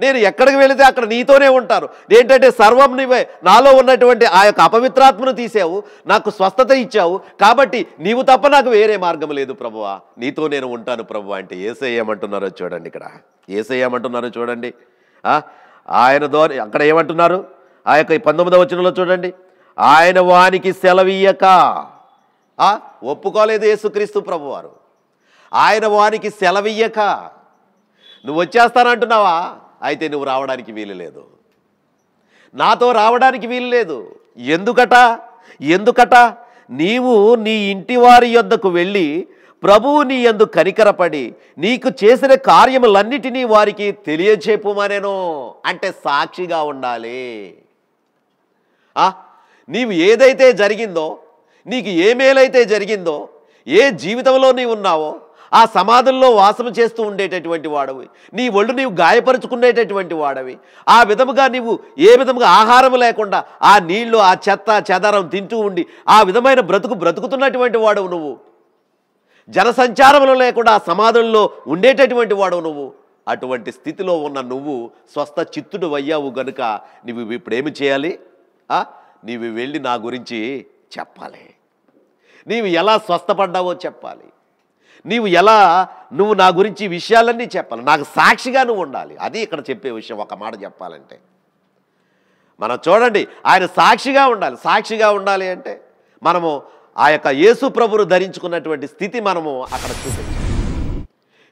నేను ఎక్కడికి వెళితే అక్కడ నీతోనే ఉంటాను. ఏంటంటే సర్వం నీవే, నాలో ఉన్నటువంటి ఆ యొక్క అపవిత్రాత్మను తీసావు, నాకు స్వస్థత ఇచ్చావు, కాబట్టి నీవు తప్ప నాకు వేరే మార్గం లేదు ప్రభువా, నీతో నేను ఉంటాను ప్రభువా అంటే యేసయ్య ఏమంటున్నారో చూడండి. ఇక్కడ యేసయ్య ఏమంటున్నారో చూడండి. ఆయన ద్వారా అక్కడ ఏమంటున్నారు, ఆ యొక్క 19వ వచనంలో చూడండి, ఆయన వానికి సెలవీయక, ఒప్పుకోలేదు యేసుక్రీస్తు ప్రభువారు, ఆయన వానికి సెలవీయక, నువ్వు వచ్చేస్తానంటున్నావా, అయితే నువ్వు రావడానికి వీలు లేదు, నాతో రావడానికి వీలు లేదు. ఎందుకట నీవు నీ ఇంటి వారి యొద్దకు వెళ్ళి ప్రభువు నీ యందు కనికరపడి నీకు చేసిన కార్యములన్నిటినీ వారికి తెలియచేపుమనెను. అంటే సాక్షిగా ఉండాలి. నీవు ఏదైతే జరిగిందో, నీకు ఏ మేలైతే జరిగిందో, ఏ జీవితంలో నీవు ఉన్నావో ఆ సమాధుల్లో వాసము చేస్తూ ఉండేటటువంటి వాడవి, నీ ఒళ్ళు నీవు గాయపరుచుకునేటటువంటి వాడవి, ఆ విధముగా నీవు ఏ విధముగా ఆహారం లేకుండా ఆ నీళ్లు ఆ చెత్త చెదరం తింటూ ఉండి ఆ విధమైన బ్రతుకుతున్నటువంటి వాడవు నువ్వు, జనసంచారంలో లేకుండా ఆ సమాధుల్లో ఉండేటటువంటి వాడవు నువ్వు. అటువంటి స్థితిలో ఉన్న నువ్వు స్వస్థ చిత్తుడు అయ్యావు గనుక నువ్వు ఇప్పుడేమి చేయాలి, నీవు వెళ్ళి నా గురించి చెప్పాలి, నీవు ఎలా స్వస్థపడ్డావో చెప్పాలి, నువ్వు నా గురించి విషయాలన్నీ చెప్పాలి, నాకు సాక్షిగా నువ్వు ఉండాలి. అది ఇక్కడ చెప్పే విషయం. ఒక మాట చెప్పాలంటే మనం చూడండి, ఆయన సాక్షిగా ఉండాలి అంటే మనము ఆ యొక్క యేసు ప్రభువును ధరించుకున్నటువంటి స్థితి మనము అక్కడ చూపించాలి.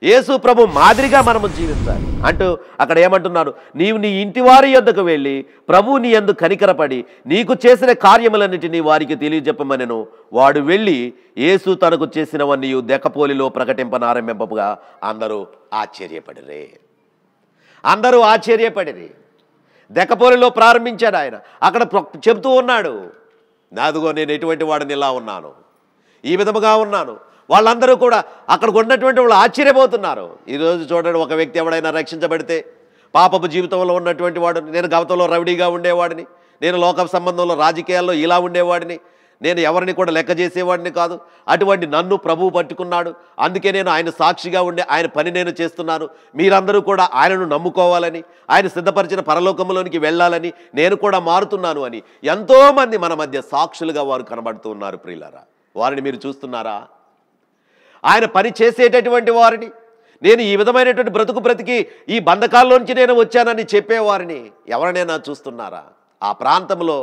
యేసు ప్రభు మాదిరిగా మనము జీవించాలి అంటూ అక్కడ ఏమంటున్నారు, నీవు నీ ఇంటి వారి యొద్దకు వెళ్ళి ప్రభువు నీ యందు కనికరపడి నీకు చేసిన కార్యములన్నిటినీ వారికి తెలియజెప్పమనెను. వాడు వెళ్ళి యేసు తనకు చేసినవన్నీ దెకపోలిలో ప్రకటింపనారంభింపగా అందరూ ఆశ్చర్యపడిరి. దెకపోలిలో ప్రారంభించాడు ఆయన. అక్కడ చెబుతూ ఉన్నాడు, నాదుగో నేను ఎటువంటి వాడిని ఇలా ఉన్నాను, ఈ విధముగా ఉన్నాను. వాళ్ళందరూ కూడా అక్కడికి ఉన్నటువంటి వాళ్ళు ఆశ్చర్యపోతున్నారు. ఈరోజు చూడండి, ఒక వ్యక్తి ఎవడైనా రక్షించబడితే పాపపు జీవితంలో ఉన్నటువంటి వాడు, నేను గతంలో రౌడీగా ఉండేవాడిని, నేను లోక సంబంధంలో రాజకీయాల్లో ఇలా ఉండేవాడిని, నేను ఎవరిని కూడా లెక్క చేసేవాడిని కాదు, అటువంటి నన్ను ప్రభువు పట్టుకున్నాడు, అందుకే నేను ఆయన సాక్షిగా ఉండే ఆయన పని నేను చేస్తున్నాను, మీరందరూ కూడా ఆయనను నమ్ముకోవాలని, ఆయన సిద్ధపరిచిన పరలోకంలోనికి వెళ్ళాలని నేను కూడా మారుతున్నాను అని ఎంతోమంది మన మధ్య సాక్షులుగా వారు కనబడుతూ ఉన్నారు. ప్రియులారా, వారిని మీరు చూస్తున్నారా? ఆయన పని చేసేటటువంటి వారిని, నేను ఈ విధమైనటువంటి బ్రతికి ఈ బంధకాల్లోంచి నేను వచ్చానని చెప్పేవారిని ఎవరినైనా చూస్తున్నారా? ఆ ప్రాంతంలో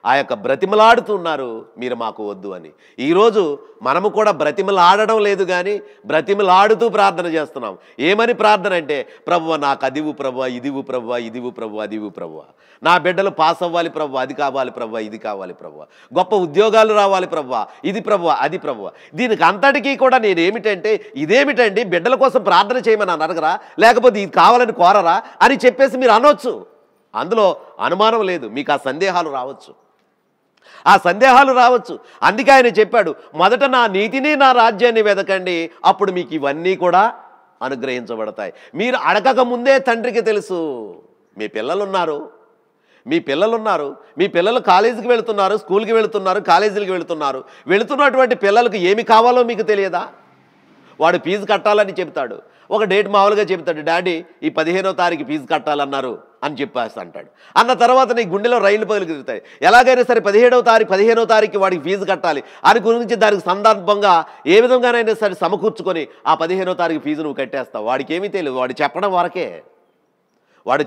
ఆ యొక్క బ్రతిమలాడుతున్నారు, మీరు మాకు వద్దు అని. ఈరోజు మనము కూడా బ్రతిమలాడడం లేదు, కానీ బ్రతిమలాడుతూ ప్రార్థన చేస్తున్నాం. ఏమని ప్రార్థన అంటే, ప్రభువా నాకు అదివు ప్రభువా, ఇదివు ప్రభువా, ఇదివు ప్రభువా, అదివు ప్రభువా, నా బిడ్డలు పాస్ అవ్వాలి ప్రభువా, అది కావాలి ప్రభువా, ఇది కావాలి ప్రభువా, గొప్ప ఉద్యోగాలు రావాలి ప్రభువా, ఇది ప్రభువా, అది ప్రభువా. దీనికి అంతటికీ కూడా నేనేమిటంటే, ఇదేమిటండి బిడ్డల కోసం ప్రార్థన చేయమని అడగరా, లేకపోతే ఇది కావాలని కోరరా అని చెప్పేసి మీరు అనొచ్చు. అందులో అనుమానం లేదు. మీకు ఆ సందేహాలు రావచ్చు, ఆ సందేహాలు రావచ్చు. అందుకే ఆయన చెప్పాడు, మొదట నా నీతిని నా రాజ్యాన్ని వెతకండి, అప్పుడు మీకు ఇవన్నీ కూడా అనుగ్రహించబడతాయి. మీరు అడగక ముందే తండ్రికి తెలుసు. మీ పిల్లలున్నారు, మీ పిల్లలు కాలేజీకి వెళుతున్నారు, స్కూల్కి వెళుతున్నారు, కాలేజీలకు వెళుతున్నటువంటి పిల్లలకు ఏమి కావాలో మీకు తెలియదా? వాడు ఫీజు కట్టాలని చెప్తాడు, ఒక డేట్ మామూలుగా చెప్తాడు, డాడీ ఈ 15వ తారీఖు ఫీజు కట్టాలన్నారు అని చెప్పేసి అంటాడు. అన్న తర్వాత నీ గుండెలో రైలు పగులుతాయి. ఎలాగైనా సరే 15వ తారీఖు వాడికి ఫీజు కట్టాలి అని గురించి దానికి సందర్భంగా ఏ విధంగానైనా సరే సమకూర్చుకొని ఆ 15వ తారీఖు ఫీజు నువ్వు కట్టేస్తావు. వాడికి ఏమీ తెలియదు, వాడు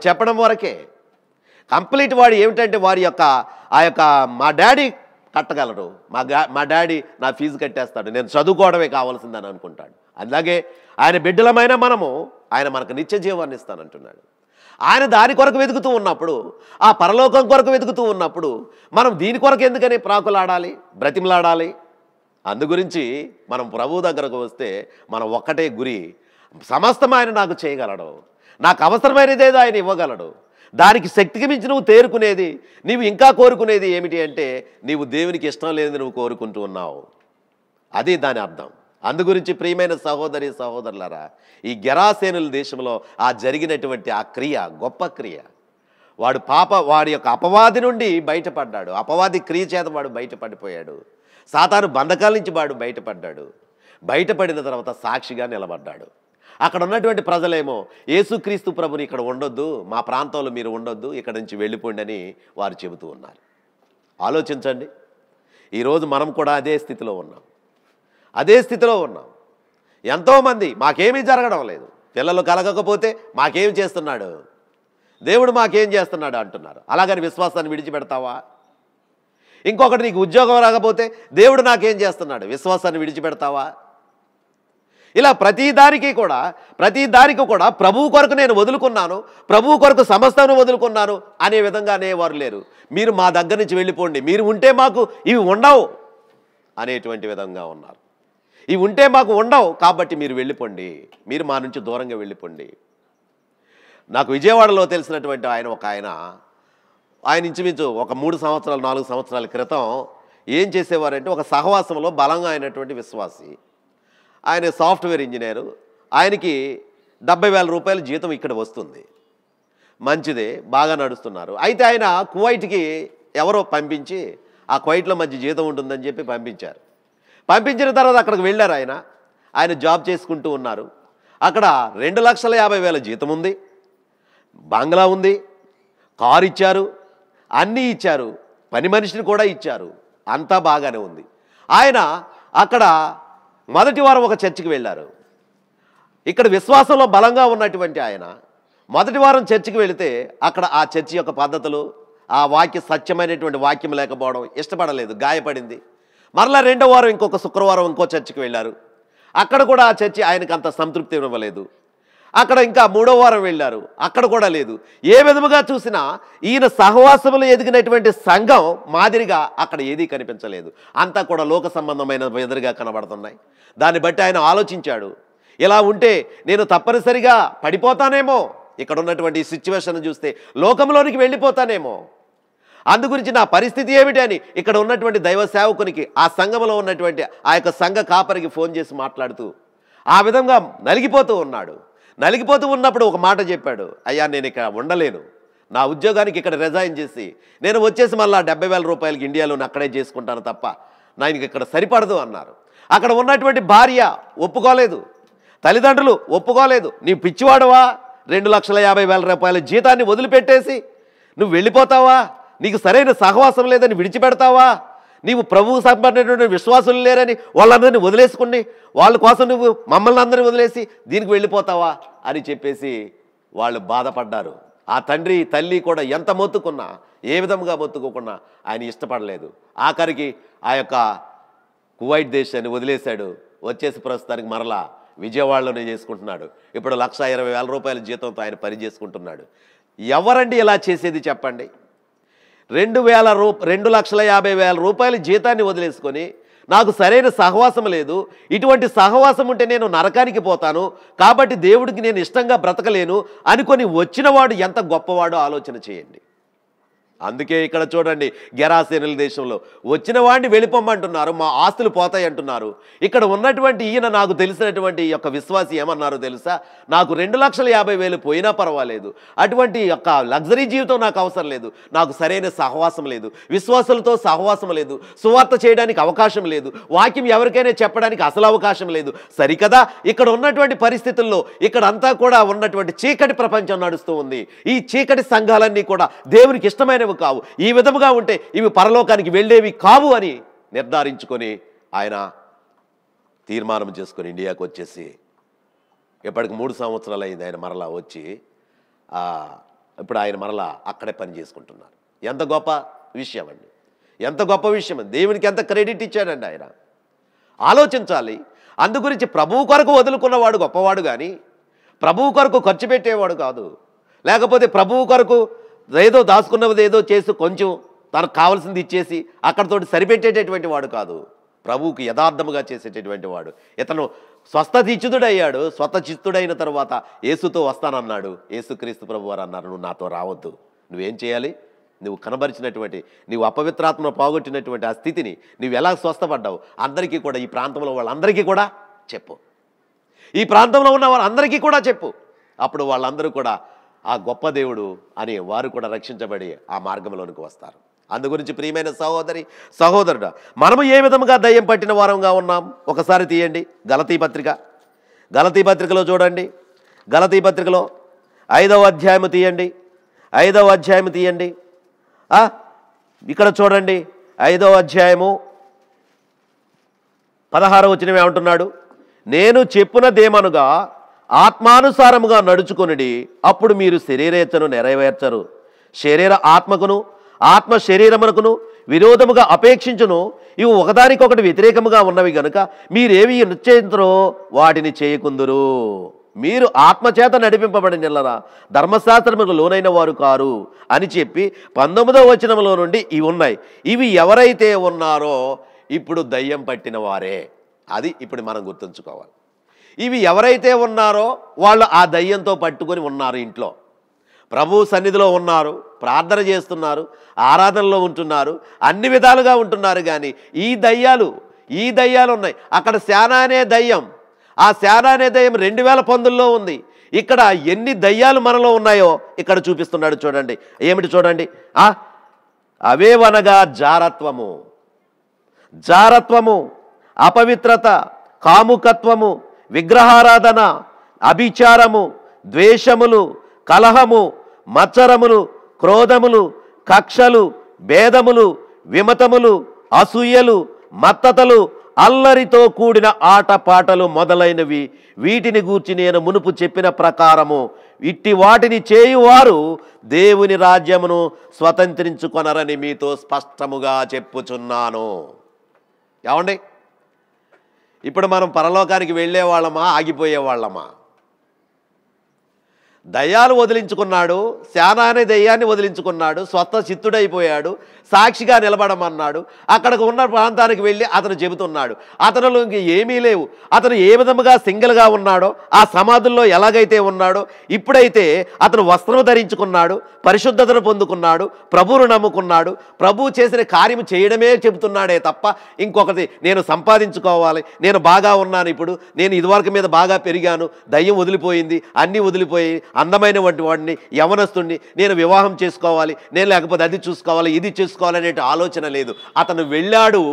చెప్పడం వరకే కంప్లీట్. వాడు ఏమిటంటే వారి యొక్క మా డాడీ కట్టగలరు, మా డాడీ నా ఫీజు కట్టేస్తాడు, నేను చదువుకోవడమే కావాల్సిందని అనుకుంటాడు. అలాగే ఆయన బిడ్డలమైన మనము, ఆయన మనకు నిత్య జీవాన్ని ఇస్తానంటున్నాడు. ఆయన దాని కొరకు వెతుకుతూ ఉన్నప్పుడు, ఆ పరలోకం కొరకు వెతుకుతూ ఉన్నప్పుడు మనం దీని కొరకు ఎందుకని ప్రాకులాడాలి, బ్రతిమలాడాలి? అందుగురించి మనం ప్రభువు దగ్గరకు వస్తే మనం ఒక్కటే గురి, సమస్తం ఆయన నాకు చేయగలడు, నాకు అవసరమైనదేదో ఆయన ఇవ్వగలడు. దానికి శక్తికి మించి నువ్వు తేరుకునేది, నీవు ఇంకా కోరుకునేది ఏమిటి అంటే, నీవు దేవునికి ఇష్టం లేనిది నువ్వు కోరుకుంటూ ఉన్నావు. అది దాని అర్థం. అందుగురించి ప్రియమైన సహోదరి సహోదరులారా, ఈ గెరాసేనుల దేశంలో ఆ జరిగినటువంటి ఆ క్రియ గొప్ప క్రియ. వాడి యొక్క అపవాది నుండి బయటపడ్డాడు, అపవాది క్రియ చేత వాడు బయటపడిపోయాడు, సాతాను బంధకాల నుంచి వాడు బయటపడ్డాడు. బయటపడిన తర్వాత సాక్షిగా నిలబడ్డాడు. అక్కడ ఉన్నటువంటి ప్రజలేమో, యేసుక్రీస్తు ప్రభుని ఇక్కడ ఉండొద్దు, మా ప్రాంతంలో మీరు ఉండొద్దు, ఇక్కడ నుంచి వెళ్ళిపోండి అని వారు చెబుతూ ఉన్నారు. ఆలోచించండి, ఈరోజు మనం కూడా అదే స్థితిలో ఉన్నాం. ఎంతోమంది మాకేమీ జరగడం లేదు, పిల్లలు కలగకపోతే మాకేం చేస్తున్నాడు, దేవుడు మాకేం చేస్తున్నాడు అంటున్నారు. అలాగని విశ్వాసాన్ని విడిచిపెడతావా? ఇంకొకటి, నీకు ఉద్యోగం రాకపోతే దేవుడు నాకేం చేస్తున్నాడు, విశ్వాసాన్ని విడిచిపెడతావా? ఇలా ప్రతిదానికి కూడా ప్రభువు కొరకు నేను వదులుకున్నాను, ప్రభువు కొరకు సమస్తాన్ని వదులుకున్నాను అనే విధంగా అనేవారు లేరు. మీరు మా దగ్గర నుంచి వెళ్ళిపోండి, మీరు ఉంటే మాకు ఇవి ఉండవు అనేటువంటి విధంగా ఉన్నారు. ఇవి ఉంటే మాకు ఉండవు కాబట్టి మీరు వెళ్ళిపోండి, మీరు మా నుంచి దూరంగా వెళ్ళిపోండి. నాకు విజయవాడలో తెలిసినటువంటి ఆయన ఇంచుమించు ఒక 3 సంవత్సరాలు 4 సంవత్సరాల క్రితం ఏం చేసేవారంటే, ఒక సహవాసంలో బలంగా అయినటువంటి విశ్వాసి, ఆయన సాఫ్ట్వేర్ ఇంజనీరు, ఆయనకి 70,000 రూపాయల జీతం ఇక్కడ వస్తుంది, మంచిదే, బాగా నడుస్తున్నారు. అయితే ఆయన కువైట్కి ఎవరో పంపించి, ఆ కువైట్లో మంచి జీతం ఉంటుందని చెప్పి పంపించిన తర్వాత అక్కడికి వెళ్ళారు. ఆయన జాబ్ చేసుకుంటూ ఉన్నారు. అక్కడ 2,50,000 జీతం ఉంది, బంగ్లా ఉంది, కారు ఇచ్చారు, అన్నీ ఇచ్చారు, పని మనిషిని కూడా ఇచ్చారు, అంతా బాగానే ఉంది. ఆయన అక్కడ మొదటి వారం ఒక చర్చికి వెళ్ళారు. ఇక్కడ విశ్వాసంలో బలంగా ఉన్నటువంటి ఆయన మొదటి వారం చర్చికి వెళితే అక్కడ ఆ చర్చి యొక్క పద్ధతులు, ఆ సత్యమైనటువంటి వాక్యం లేకపోవడం ఇష్టపడలేదు, గాయపడింది. మరలా 2వ వారం ఇంకొక శుక్రవారం ఇంకో చర్చికి వెళ్ళారు. అక్కడ కూడా ఆ చర్చి ఆయనకు అంత సంతృప్తి ఇవ్వలేదు. అక్కడ ఇంకా 3వ వారం వెళ్ళారు, అక్కడ కూడా లేదు. ఏ విధముగా చూసినా ఈయన సహవాసములు ఎదిగినటువంటి సంఘం మాదిరిగా అక్కడ ఏదీ కనిపించలేదు. అంతా కూడా లోక సంబంధమైన ఎదురుగా కనబడుతున్నాయి. దాన్ని బట్టి ఆయన ఆలోచించాడు, ఇలా ఉంటే నేను తప్పనిసరిగా పడిపోతానేమో, ఇక్కడ ఉన్నటువంటి సిచ్యువేషన్ చూస్తే లోకంలోనికి వెళ్ళిపోతానేమో, అందుగురించి నా పరిస్థితి ఏమిటి అని ఇక్కడ ఉన్నటువంటి దైవ సేవకునికి, ఆ సంఘంలో ఉన్నటువంటి ఆ యొక్క సంఘ కాపరికి ఫోన్ చేసి మాట్లాడుతూ ఆ విధంగా నలిగిపోతూ ఉన్నాడు. నలిగిపోతూ ఉన్నప్పుడు ఒక మాట చెప్పాడు, అయ్యా నేను ఇక్కడ ఉండలేను, నా ఉద్యోగానికి ఇక్కడ రిజైన్ చేసి నేను వచ్చేసి మళ్ళీ 70,000 రూపాయలకి ఇండియాలోని అక్కడే చేసుకుంటాను తప్ప నాకు ఇక్కడ సరిపడదు అన్నారు. అక్కడ ఉన్నటువంటి భార్య ఒప్పుకోలేదు, తల్లిదండ్రులు ఒప్పుకోలేదు. నీ పిచ్చివాడవా, 2,50,000 రూపాయల జీతాన్ని వదిలిపెట్టేసి నువ్వు వెళ్ళిపోతావా, నీకు సరైన సహవాసం లేదని విడిచిపెడతావా, నీవు ప్రభువు సంబంధించిన విశ్వాసులు లేరని వాళ్ళందరినీ వదిలేసుకుని వాళ్ళ కోసం నువ్వు మమ్మల్ని అందరినీ వదిలేసి దీనికి వెళ్ళిపోతావా అని చెప్పేసి వాళ్ళు బాధపడ్డారు. ఆ తండ్రి తల్లి కూడా ఎంత మొత్తుకున్నా, ఏ విధంగా మొత్తుకోకున్నా ఆయన ఇష్టపడలేదు. ఆఖరికి ఆ యొక్క కువైట్ దేశాన్ని వదిలేశాడు. వచ్చేసి ప్రస్తుతానికి మరలా విజయవాడలోనే చేసుకుంటున్నాడు. ఇప్పుడు 1,20,000 రూపాయల జీతంతో ఆయన పని చేసుకుంటున్నాడు. ఎవరండి ఇలా చేసేది చెప్పండి? 2,50,000 రూపాయల జీతాన్ని వదిలేసుకొని నాకు సరైన సహవాసం లేదు, ఇటువంటి సహవాసం ఉంటే నేను నరకానికి పోతాను, కాబట్టి దేవుడికి నేను ఇష్టంగా బ్రతకలేను అనుకొని వచ్చినవాడు ఎంత గొప్పవాడో ఆలోచన చేయండి. అందుకే ఇక్కడ చూడండి, గెరాసేనుల దేశంలో వచ్చిన వాడిని వెళ్ళిపోమంటున్నారు, మా ఆస్తులు పోతాయి అంటున్నారు. ఇక్కడ ఉన్నటువంటి ఈయన నాకు తెలిసినటువంటి యొక్క విశ్వాసి ఏమన్నారో తెలుసా, నాకు 2,50,000 పోయినా పర్వాలేదు, అటువంటి యొక్క లగ్జరీ జీవితం నాకు అవసరం లేదు, నాకు సరైన సహవాసం లేదు, విశ్వాసులతో సహవాసం లేదు, సువార్త చేయడానికి అవకాశం లేదు, వాక్యం ఎవరికైనా చెప్పడానికి అసలు అవకాశం లేదు. సరికదా ఇక్కడ ఉన్నటువంటి పరిస్థితుల్లో ఇక్కడంతా కూడా ఉన్నటువంటి చీకటి ప్రపంచం నడుస్తూ ఉంది. ఈ చీకటి సంఘాలన్నీ కూడా దేవునికి ఇష్టమైనవి కావు, ఈ విధముగా ఉంటే ఇవి పరలోకానికి వెళ్ళేవి కావు అని నిర్ధారించుకొని ఆయన తీర్మానం చేసుకొని ఇండియాకు వచ్చేసి ఇప్పటికి 3 సంవత్సరాలు అయింది ఆయన మరలా వచ్చి ఇప్పుడు ఆయన మరలా అక్కడే పని చేసుకుంటున్నారు. ఎంత గొప్ప విషయం అండి, ఎంత గొప్ప విషయం అండి. దేవునికి ఎంత క్రెడిట్ ఇచ్చాడండి ఆయన. ఆలోచించాలి. అందుగురించి ప్రభువు కొరకు వదులుకున్నవాడు గొప్పవాడు కానీ ప్రభువు కొరకు ఖర్చు పెట్టేవాడు కాదు. లేకపోతే ప్రభువు కొరకు ఏదో దాచుకున్నది ఏదో చేసి కొంచెం తనకు కావాల్సింది ఇచ్చేసి అక్కడతోటి సరిపెట్టేటటువంటి వాడు కాదు. ప్రభువుకి యథార్థముగా చేసేటటువంటి వాడు. ఇతను స్వస్థచిత్తుడయ్యాడు. స్వస్థచిత్తుడైన తర్వాత యేసుతో వస్తానన్నాడు. యేసుక్రీస్తు ప్రభు వారు అన్నారు, నువ్వు నాతో రావద్దు. నువ్వేం చేయాలి? నువ్వు కనబరిచినటువంటి, నీవు అపవిత్రాత్మను పోగొట్టినటువంటి ఆ స్థితిని నువ్వు ఎలా స్వస్థపడ్డావు అందరికీ కూడా, ఈ ప్రాంతంలో వాళ్ళందరికీ కూడా చెప్పు, ఈ ప్రాంతంలో ఉన్న వాళ్ళందరికీ కూడా చెప్పు. అప్పుడు వాళ్ళందరూ కూడా ఆ గొప్ప దేవుడు అని వారు కూడా రక్షించబడి ఆ మార్గంలోనికి వస్తారు. అందుగురించి ప్రియమైన సహోదరి సహోదరుడు, మనము ఏ విధముగా దయ్యం పట్టిన వారంగా ఉన్నాం ఒకసారి తీయండి. గలతీ పత్రికలో చూడండి. గలతీ పత్రికలో 5వ అధ్యాయము తీయండి. 5వ అధ్యాయము తీయండి. ఇక్కడ చూడండి, 5వ అధ్యాయము 16వ వచనం ఏమంటున్నాడు? నేను చెప్పునదేమనగా ఆత్మానుసారముగా నడుచుకొనుడి, అప్పుడు మీరు శరీరేచ్ఛను నెరవేర్చరు. శరీర ఆత్మకును ఆత్మ శరీరమునకును విరోధముగా అపేక్షించును. ఇవి ఒకదానికొకటి వ్యతిరేకముగా ఉన్నవి గనుక మీరేవి నిశ్చయించరో వాటిని చేయకుందురు. మీరు ఆత్మచేత నడిపింపబడినెల్లరా ధర్మశాస్త్రముకు లోనైన వారు కారు అని చెప్పి 19వ వచనంలో నుండి ఇవి ఉన్నాయి. ఇవి ఎవరైతే ఉన్నారో ఇప్పుడు దయ్యం పట్టిన వారే. అది ఇప్పుడు మనం గుర్తుంచుకోవాలి. ఇవి ఎవరైతే ఉన్నారో వాళ్ళు ఆ దయ్యంతో పట్టుకొని ఉన్నారు. ఇంట్లో ప్రభు సన్నిధిలో ఉన్నారు, ప్రార్థన చేస్తున్నారు, ఆరాధనలో ఉంటున్నారు, అన్ని విధాలుగా ఉంటున్నారు. కానీ ఈ దయ్యాలు ఉన్నాయి. అక్కడ శానా అనే దయ్యం, ఆ శానా అనే దయ్యం 2000 పందుల్లో ఉంది. ఇక్కడ ఎన్ని దయ్యాలు మనలో ఉన్నాయో ఇక్కడ చూపిస్తున్నాడు. చూడండి, ఏమిటి చూడండి. అవేవనగా జారత్వము, అపవిత్రత, కాముకత్వము, విగ్రహారాధన, అభిచారము, ద్వేషములు, కలహము, మత్సరములు, క్రోధములు, కక్షలు, భేదములు, విమతములు, అసూయలు, మత్తతలు, అల్లరితో కూడిన ఆటపాటలు మొదలైనవి, వీటిని గూర్చి నేను మునుపు చెప్పిన ప్రకారము ఇట్టి వాటిని చేయువారు దేవుని రాజ్యమును స్వతంత్రించుకొనరని మీతో స్పష్టముగా చెప్పుచున్నాను. ఏమండి, ఇప్పుడు మనం పరలోకానికి వెళ్ళేవాళ్ళమా, ఆగిపోయేవాళ్ళమా? దయ్యాలు వదిలించుకున్నాడు, శానా అనే దయ్యాన్ని వదిలించుకున్నాడు, స్వస్థ చిత్తుడైపోయాడు, సాక్షిగా నిలబడమన్నాడు. అక్కడికి ఉన్న ప్రాంతానికి వెళ్ళి అతను చెబుతున్నాడు. అతనిలో ఇంక ఏమీ లేవు. అతను ఏ విధముగా సింగిల్గా ఉన్నాడో, ఆ సమాధుల్లో ఎలాగైతే ఉన్నాడో, ఇప్పుడైతే అతను వస్త్రం ధరించుకున్నాడు, పరిశుద్ధతను పొందుకున్నాడు, ప్రభువును నమ్ముకున్నాడు, ప్రభువు చేసిన కార్యము చేయడమే చెబుతున్నాడే తప్ప ఇంకొకటి నేను సంపాదించుకోవాలి, నేను బాగా ఉన్నాను, ఇప్పుడు నేను ఇదివరకు మీద బాగా పెరిగాను, దయ్యం వదిలిపోయింది, అన్నీ వదిలిపోయి అందమైనటువంటి వాడిని, యవనస్తుడిని, నేను వివాహం చేసుకోవాలి, నేను లేకపోతే అది చూసుకోవాలి, ఇది చూసుకోవాలనే ఆలోచన లేదు. అతను వెళ్ళాడు,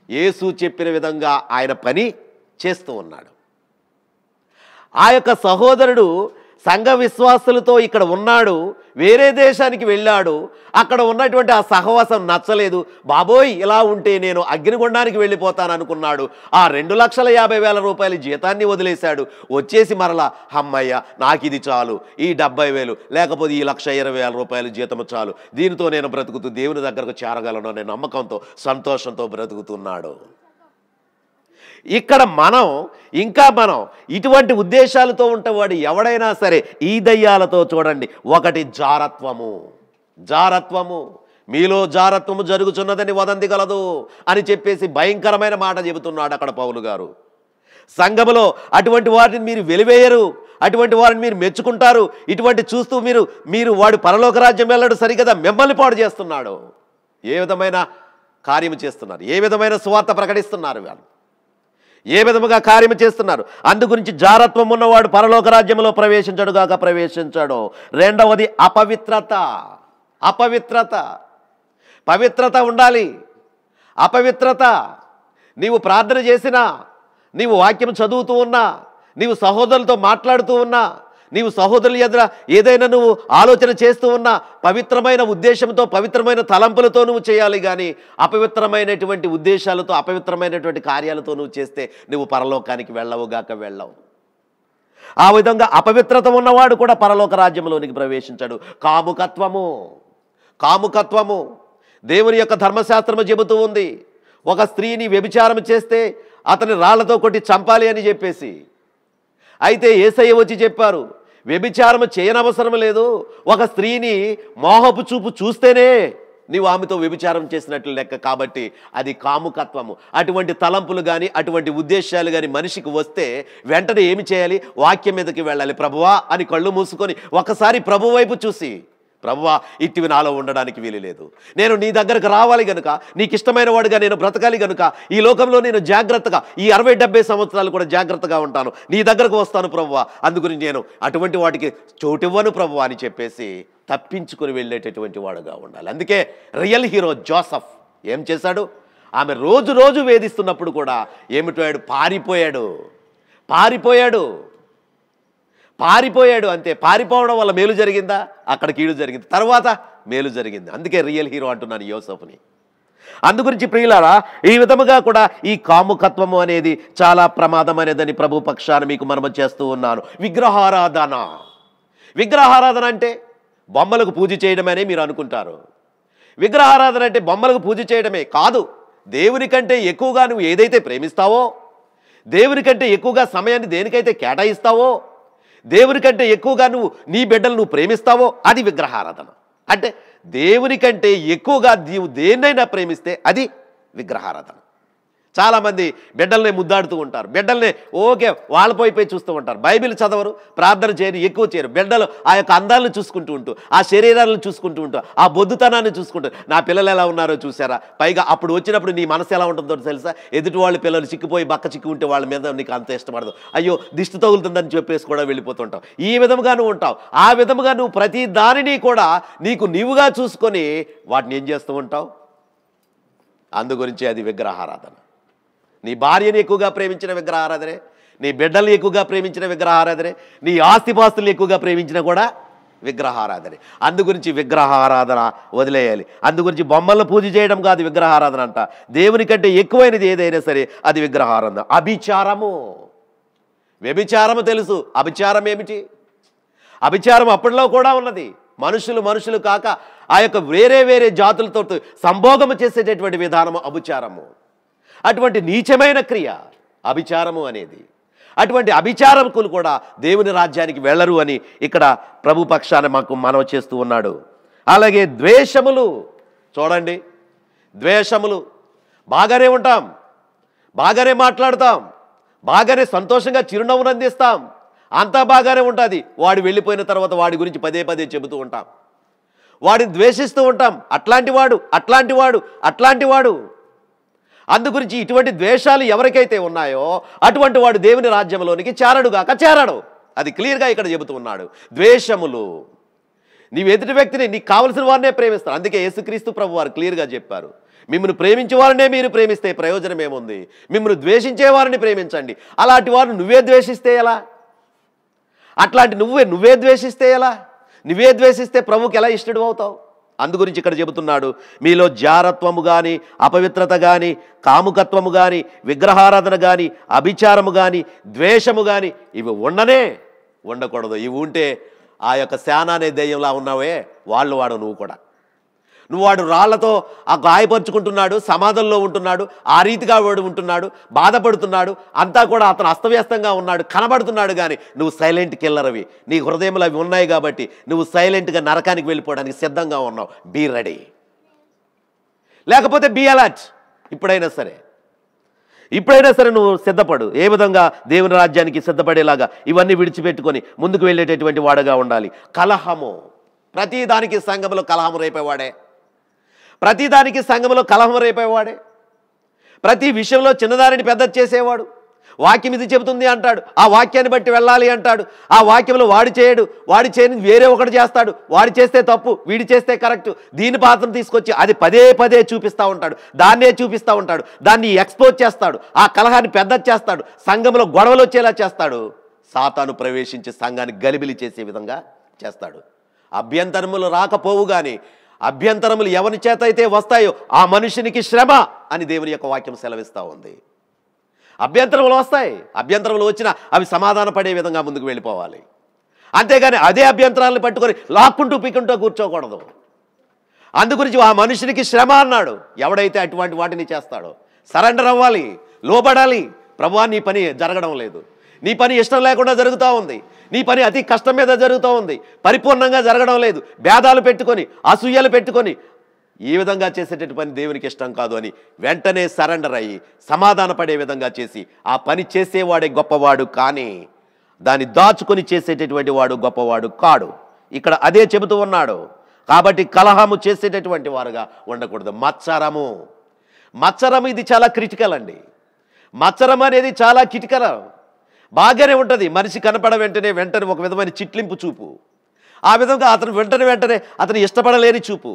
యేసు చెప్పిన విధంగా ఆయన పని చేస్తూ ఉన్నాడు. ఆ యొక్క సహోదరుడు సంఘ విశ్వాసులతో ఇక్కడ ఉన్నాడు, వేరే దేశానికి వెళ్ళాడు, అక్కడ ఉన్నటువంటి ఆ సహవాసం నచ్చలేదు. బాబోయ్, ఇలా ఉంటే నేను అగ్నిగుండానికి వెళ్ళిపోతాను అనుకున్నాడు. ఆ 2,50,000 రూపాయల జీతాన్ని వదిలేశాడు. వచ్చేసి మరలా అమ్మయ్య, నాకు ఇది చాలు, ఈ 70,000 లేకపోతే ఈ 1,20,000 రూపాయల జీతం చాలు, దీనితో నేను బ్రతుకుతూ దేవుని దగ్గరకు చేరగలను అనే నమ్మకంతో, సంతోషంతో బ్రతుకుతున్నాడు. ఇక్కడ మనం ఇటువంటి ఉద్దేశాలతో ఉంటేవాడు ఎవడైనా సరే ఈ దయ్యాలతో చూడండి. ఒకటి జారత్వము, మీలో జారత్వము జరుగుతున్నదని వదంతి గలదు అని చెప్పేసి భయంకరమైన మాట చెబుతున్నాడు అక్కడ పౌలు గారు. సంఘములో అటువంటి వారిని మీరు వెలివేయరు, అటువంటి వారిని మీరు మెచ్చుకుంటారు. ఇటువంటి చూస్తూ మీరు వాడు పరలోక రాజ్యం వెళ్ళడు సరికదా, మిమ్మల్ని పాడు చేస్తున్నాడు. ఏ విధమైన కార్యము చేస్తున్నారు, ఏ విధమైన సువార్త ప్రకటిస్తున్నారు, వాళ్ళు ఏ విధముగా కార్యము చేస్తున్నారు. అందుగురించి జారత్వం ఉన్నవాడు పరలోక రాజ్యంలో ప్రవేశించడుగాక ప్రవేశించాడు. రెండవది అపవిత్రత. పవిత్రత ఉండాలి. అపవిత్రత, నీవు ప్రార్థన చేసినా, నీవు వాక్యం చదువుతూ ఉన్నా, నీవు సహోదరులతో మాట్లాడుతూ ఉన్నా, నీవు సహోదరుల ఎదుర ఏదైనా నువ్వు ఆలోచన చేస్తూ ఉన్నా, పవిత్రమైన ఉద్దేశంతో, పవిత్రమైన తలంపులతో నువ్వు చేయాలి. కానీ అపవిత్రమైనటువంటి ఉద్దేశాలతో, అపవిత్రమైనటువంటి కార్యాలతో నువ్వు చేస్తే నువ్వు పరలోకానికి వెళ్ళవు. ఆ విధంగా అపవిత్రత ఉన్నవాడు కూడా పరలోక రాజ్యంలోనికి ప్రవేశించాడు. కాముకత్వము దేవుని యొక్క ధర్మశాస్త్రము చెబుతూ ఉంది, ఒక స్త్రీని వ్యభిచారం చేస్తే అతని రాళ్లతో కొట్టి చంపాలి అని చెప్పేసి. అయితే యేసయ్య వచ్చి చెప్పారు, వ్యభిచారం చేయనవసరం లేదు, ఒక స్త్రీని మోహపు చూపు చూస్తేనే నీవు ఆమెతో వ్యభిచారం చేసినట్లు లెక్క. కాబట్టి అది కాముకత్వము. అటువంటి తలంపులు కానీ, అటువంటి ఉద్దేశాలు కానీ మనిషికి వస్తే వెంటనే ఏమి చేయాలి? వాక్యం మీదకి వెళ్ళాలి. ప్రభువా అని కళ్ళు మూసుకొని ఒకసారి ప్రభు వైపు చూసి, ప్రభువా, ఇట్టివి నాలో ఉండడానికి వీలు లేదు, నేను నీ దగ్గరకు రావాలి గనుక, నీకు ఇష్టమైన వాడుగా నేను బ్రతకాలి గనుక, ఈ లోకంలో నేను జాగ్రత్తగా ఈ 60-70 సంవత్సరాలు కూడా జాగ్రత్తగా ఉంటాను, నీ దగ్గరకు వస్తాను ప్రభువా, అందుగురించి నేను అటువంటి వాటికి చోటివ్వను ప్రభువా అని చెప్పేసి తప్పించుకొని వెళ్ళేటటువంటి వాడుగా ఉండాలి. అందుకే రియల్ హీరో జోసఫ్ ఏం చేశాడు? ఆమె రోజు వేధిస్తున్నప్పుడు కూడా ఏమిటోయాడు? పారిపోయాడు అంతే. పారిపోవడం వల్ల మేలు జరిగిందా? అక్కడ కీడు జరిగింది, తర్వాత మేలు జరిగింది. అందుకే రియల్ హీరో అంటున్నాను యోసేపుని. అందుగురించి ప్రియులారా, ఈ విధముగా కూడా ఈ కాముకత్వము అనేది చాలా ప్రమాదమైనదని ప్రభు పక్షాన మీకు మనము చేస్తూ ఉన్నాను. విగ్రహారాధన అంటే బొమ్మలకు పూజ చేయడమనే మీరు అనుకుంటారు. విగ్రహారాధన అంటే బొమ్మలకు పూజ చేయడమే కాదు. దేవుని కంటే ఎక్కువగా నువ్వు ఏదైతే ప్రేమిస్తావో, దేవుని కంటే ఎక్కువగా సమయాన్ని దేనికైతే కేటాయిస్తావో, దేవుని కంటే ఎక్కువగా నీ బిడ్డలు నువ్వు ప్రేమిస్తావో అది విగ్రహారాధన. అంటే దేవుని కంటే ఎక్కువగా నీవు దేన్నైనా ప్రేమిస్తే అది విగ్రహారాధన. చాలామంది బిడ్డల్ని ముద్దాడుతూ ఉంటారు, బిడ్డల్ని ఓకే వాళ్ళపోయిపోయి చూస్తూ ఉంటారు, బైబిల్ చదవరు, ప్రార్థన చేయరు, ఎక్కువ చేయరు. బిడ్డలు ఆ యొక్క అందాలను చూసుకుంటూ ఉంటూ, ఆ శరీరాలను చూసుకుంటూ ఉంటూ, ఆ బొద్దుతనాన్ని చూసుకుంటూ, నా పిల్లలు ఎలా ఉన్నారో చూసారా? పైగా అప్పుడు వచ్చినప్పుడు నీ మనసు ఎలా ఉంటుందో తెలుసా? ఎదుటి వాళ్ళ పిల్లలు చిక్కిపోయి బక్క చిక్కి ఉంటే వాళ్ళ మీద నీకు అంత ఇష్టపడదు, అయ్యో దిష్టి తగులుతుందని చెప్పేసి కూడా వెళ్ళిపోతుంటావు. ఈ విధముగా నువ్వు ఉంటావు. ఆ విధముగా నువ్వు ప్రతి దానిని కూడా నీవుగా చూసుకొని వాటిని ఏం చేస్తూ ఉంటావు? అందుగురించి అది విగ్రహారాధన. నీ భార్యని ఎక్కువగా ప్రేమించిన విగ్రహారాధనే, నీ బిడ్డల్ని ఎక్కువగా ప్రేమించిన విగ్రహారాధనే, నీ ఆస్తిపాస్తుల్ని ఎక్కువగా ప్రేమించిన కూడా విగ్రహారాధనే. అందుగురించి విగ్రహారాధన వదిలేయాలి. అందుగురించి బొమ్మలను పూజ చేయడం కాదు విగ్రహారాధన అంట. దేవుని కంటే ఎక్కువైనది ఏదైనా సరే అది విగ్రహారాధన. వ్యభిచారము తెలుసు. అభిచారం ఏమిటి? అభిచారం అప్పట్లో కూడా ఉన్నది. మనుషులు కాక ఆ యొక్క వేరే జాతులతో సంభోగము చేసేటటువంటి విధానము అభిచారము. అటువంటి నీచమైన క్రియ అభిచారము అనేది. అటువంటి అభిచారకులు కూడా దేవుని రాజ్యానికి వెళ్ళరు అని ఇక్కడ ప్రభు పక్షాన మాకు మనవి చేస్తూ ఉన్నాడు. అలాగే ద్వేషములు చూడండి, ద్వేషములు. బాగానే ఉంటాం, బాగానే మాట్లాడతాం, బాగానే సంతోషంగా చిరునవ్వును అందిస్తాం, అంతా బాగానే ఉంటుంది. వాడు వెళ్ళిపోయిన తర్వాత వాడి గురించి పదే పదే చెబుతూ ఉంటాం, వాడిని ద్వేషిస్తూ ఉంటాం. అట్లాంటి వాడు, అట్లాంటి వాడు, అట్లాంటి వాడు. అందుగురించి ఇటువంటి ద్వేషాలు ఎవరికైతే ఉన్నాయో అటువంటి వాడు దేవుని రాజ్యంలోనికి చేరడుగాక చేరడు. అది క్లియర్గా ఇక్కడ చెబుతూ ఉన్నాడు. ద్వేషములు. నీవు ఎదుటి వ్యక్తిని నీకు కావలసిన వారినే ప్రేమిస్తారు. అందుకే యేసుక్రీస్తు ప్రభు వారు క్లియర్గా చెప్పారు, మిమ్మల్ని ప్రేమించే వారినే మీరు ప్రేమిస్తే ప్రయోజనం ఏముంది, మిమ్మల్ని ద్వేషించే వారిని ప్రేమించండి. అలాంటి వారిని నువ్వే ద్వేషిస్తే ఎలా? అట్లాంటి నువ్వే ద్వేషిస్తే ఎలా? నువ్వే ద్వేషిస్తే ప్రభుకి ఎలా ఇష్టడు అవుతావు? అందుగురించి ఇక్కడ చెబుతున్నాడు, మీలో జారత్వము కానీ, అపవిత్రత కానీ, కాముకత్వము కానీ, విగ్రహారాధన కానీ, అభిచారము కానీ, ద్వేషము కానీ ఇవి ఉండకూడదు. ఇవి ఉంటే ఆ యొక్క శానా అనే దెయ్యంలా ఉన్నావే వాడు నువ్వు కూడా. వాడు రాళ్లతో ఆ గాయపరుచుకుంటున్నాడు, సమాధంలో ఉంటున్నాడు, ఆ రీతిగా వాడు ఉంటున్నాడు, బాధపడుతున్నాడు, అంతా కూడా అతను అస్తవ్యస్తంగా ఉన్నాడు, కనబడుతున్నాడు. కానీ నువ్వు సైలెంట్ కిల్లర్. అవి నీ హృదయంలో అవి ఉన్నాయి కాబట్టి నువ్వు సైలెంట్గా నరకానికి వెళ్ళిపోవడానికి సిద్ధంగా ఉన్నావు. బీ రెడీ, లేకపోతే బీ అలర్ట్. ఇప్పుడైనా సరే నువ్వు సిద్ధపడు. ఏ విధంగా దేవుని రాజ్యానికి సిద్ధపడేలాగా ఇవన్నీ విడిచిపెట్టుకొని ముందుకు వెళ్ళేటటువంటి వాడుగా ఉండాలి. కలహము. ప్రతిదానికి సంఘములో కలహము రేపేవాడే, ప్రతిదానికి సంఘములో కలహం రేపేవాడే, ప్రతి విషయంలో చిన్నదానిని పెద్ద చేసేవాడు. వాక్యం ఇది చెబుతుంది అంటాడు, ఆ వాక్యాన్ని బట్టి వెళ్ళాలి అంటాడు. ఆ వాక్యంలో వాడు చేయని వేరే ఒకటి చేస్తాడు. వాడు చేస్తే తప్పు, వీడి చేస్తే కరెక్ట్. దీని పాత్ర తీసుకొచ్చి అది పదే పదే చూపిస్తూ ఉంటాడు, దాన్నే చూపిస్తూ ఉంటాడు, దాన్ని ఎక్స్పోజ్ చేస్తాడు, ఆ కలహాన్ని పెద్ద చేస్తాడు, సంఘంలో గొడవలు వచ్చేలా చేస్తాడు. సాతాను ప్రవేశించి సంఘాన్ని గలిబిలి చేసే విధంగా చేస్తాడు. అభ్యంతరములు రాకపోవు కానీ అభ్యంతరములు ఎవరి చేత అయితే వస్తాయో ఆ మనుషునికి శ్రమ అని దేవుని యొక్క వాక్యం సెలవిస్తూ ఉంది. అభ్యంతరములు వస్తాయి, అభ్యంతరములు వచ్చినా అవి సమాధాన పడే విధంగా ముందుకు వెళ్ళిపోవాలి. అంతేగాని అదే అభ్యంతరాలను పట్టుకొని లాక్కుంటూ పీకుంటూ కూర్చోకూడదు. అందుగురించి ఆ మనుషునికి శ్రమ అన్నాడు. ఎవడైతే అటువంటి వాటిని చేస్తాడో సరెండర్ అవ్వాలి, లోబడాలి. ప్రభువా నీ పని జరగడం లేదు, నీ పని ఇష్టం లేకుండా జరుగుతూ ఉంది, నీ పని అతి కష్టం మీద జరుగుతూ ఉంది, పరిపూర్ణంగా జరగడం లేదు, భేదాలు పెట్టుకొని అసూయలు పెట్టుకొని ఈ విధంగా చేసేటటువంటి పని దేవునికి ఇష్టం కాదు అని వెంటనే సరెండర్ అయ్యి సమాధాన పడే విధంగా చేసి ఆ పని చేసేవాడే గొప్పవాడు, కానీ దాన్ని దాచుకొని చేసేటటువంటి వాడు గొప్పవాడు కాడు. ఇక్కడ అదే చెబుతూ ఉన్నాడు. కాబట్టి కలహము చేసేటటువంటి వారుగా ఉండకూడదు. మత్సరము ఇది చాలా క్రిటికల్ అండి. మత్సరం అనేది చాలా క్రిటికల్. బాగానే ఉంటుంది, మనిషి కనపడ వెంటనే ఒక విధమైన చిట్లింపు చూపు, ఆ విధంగా అతను వెంటనే అతను ఇష్టపడలేని చూపు,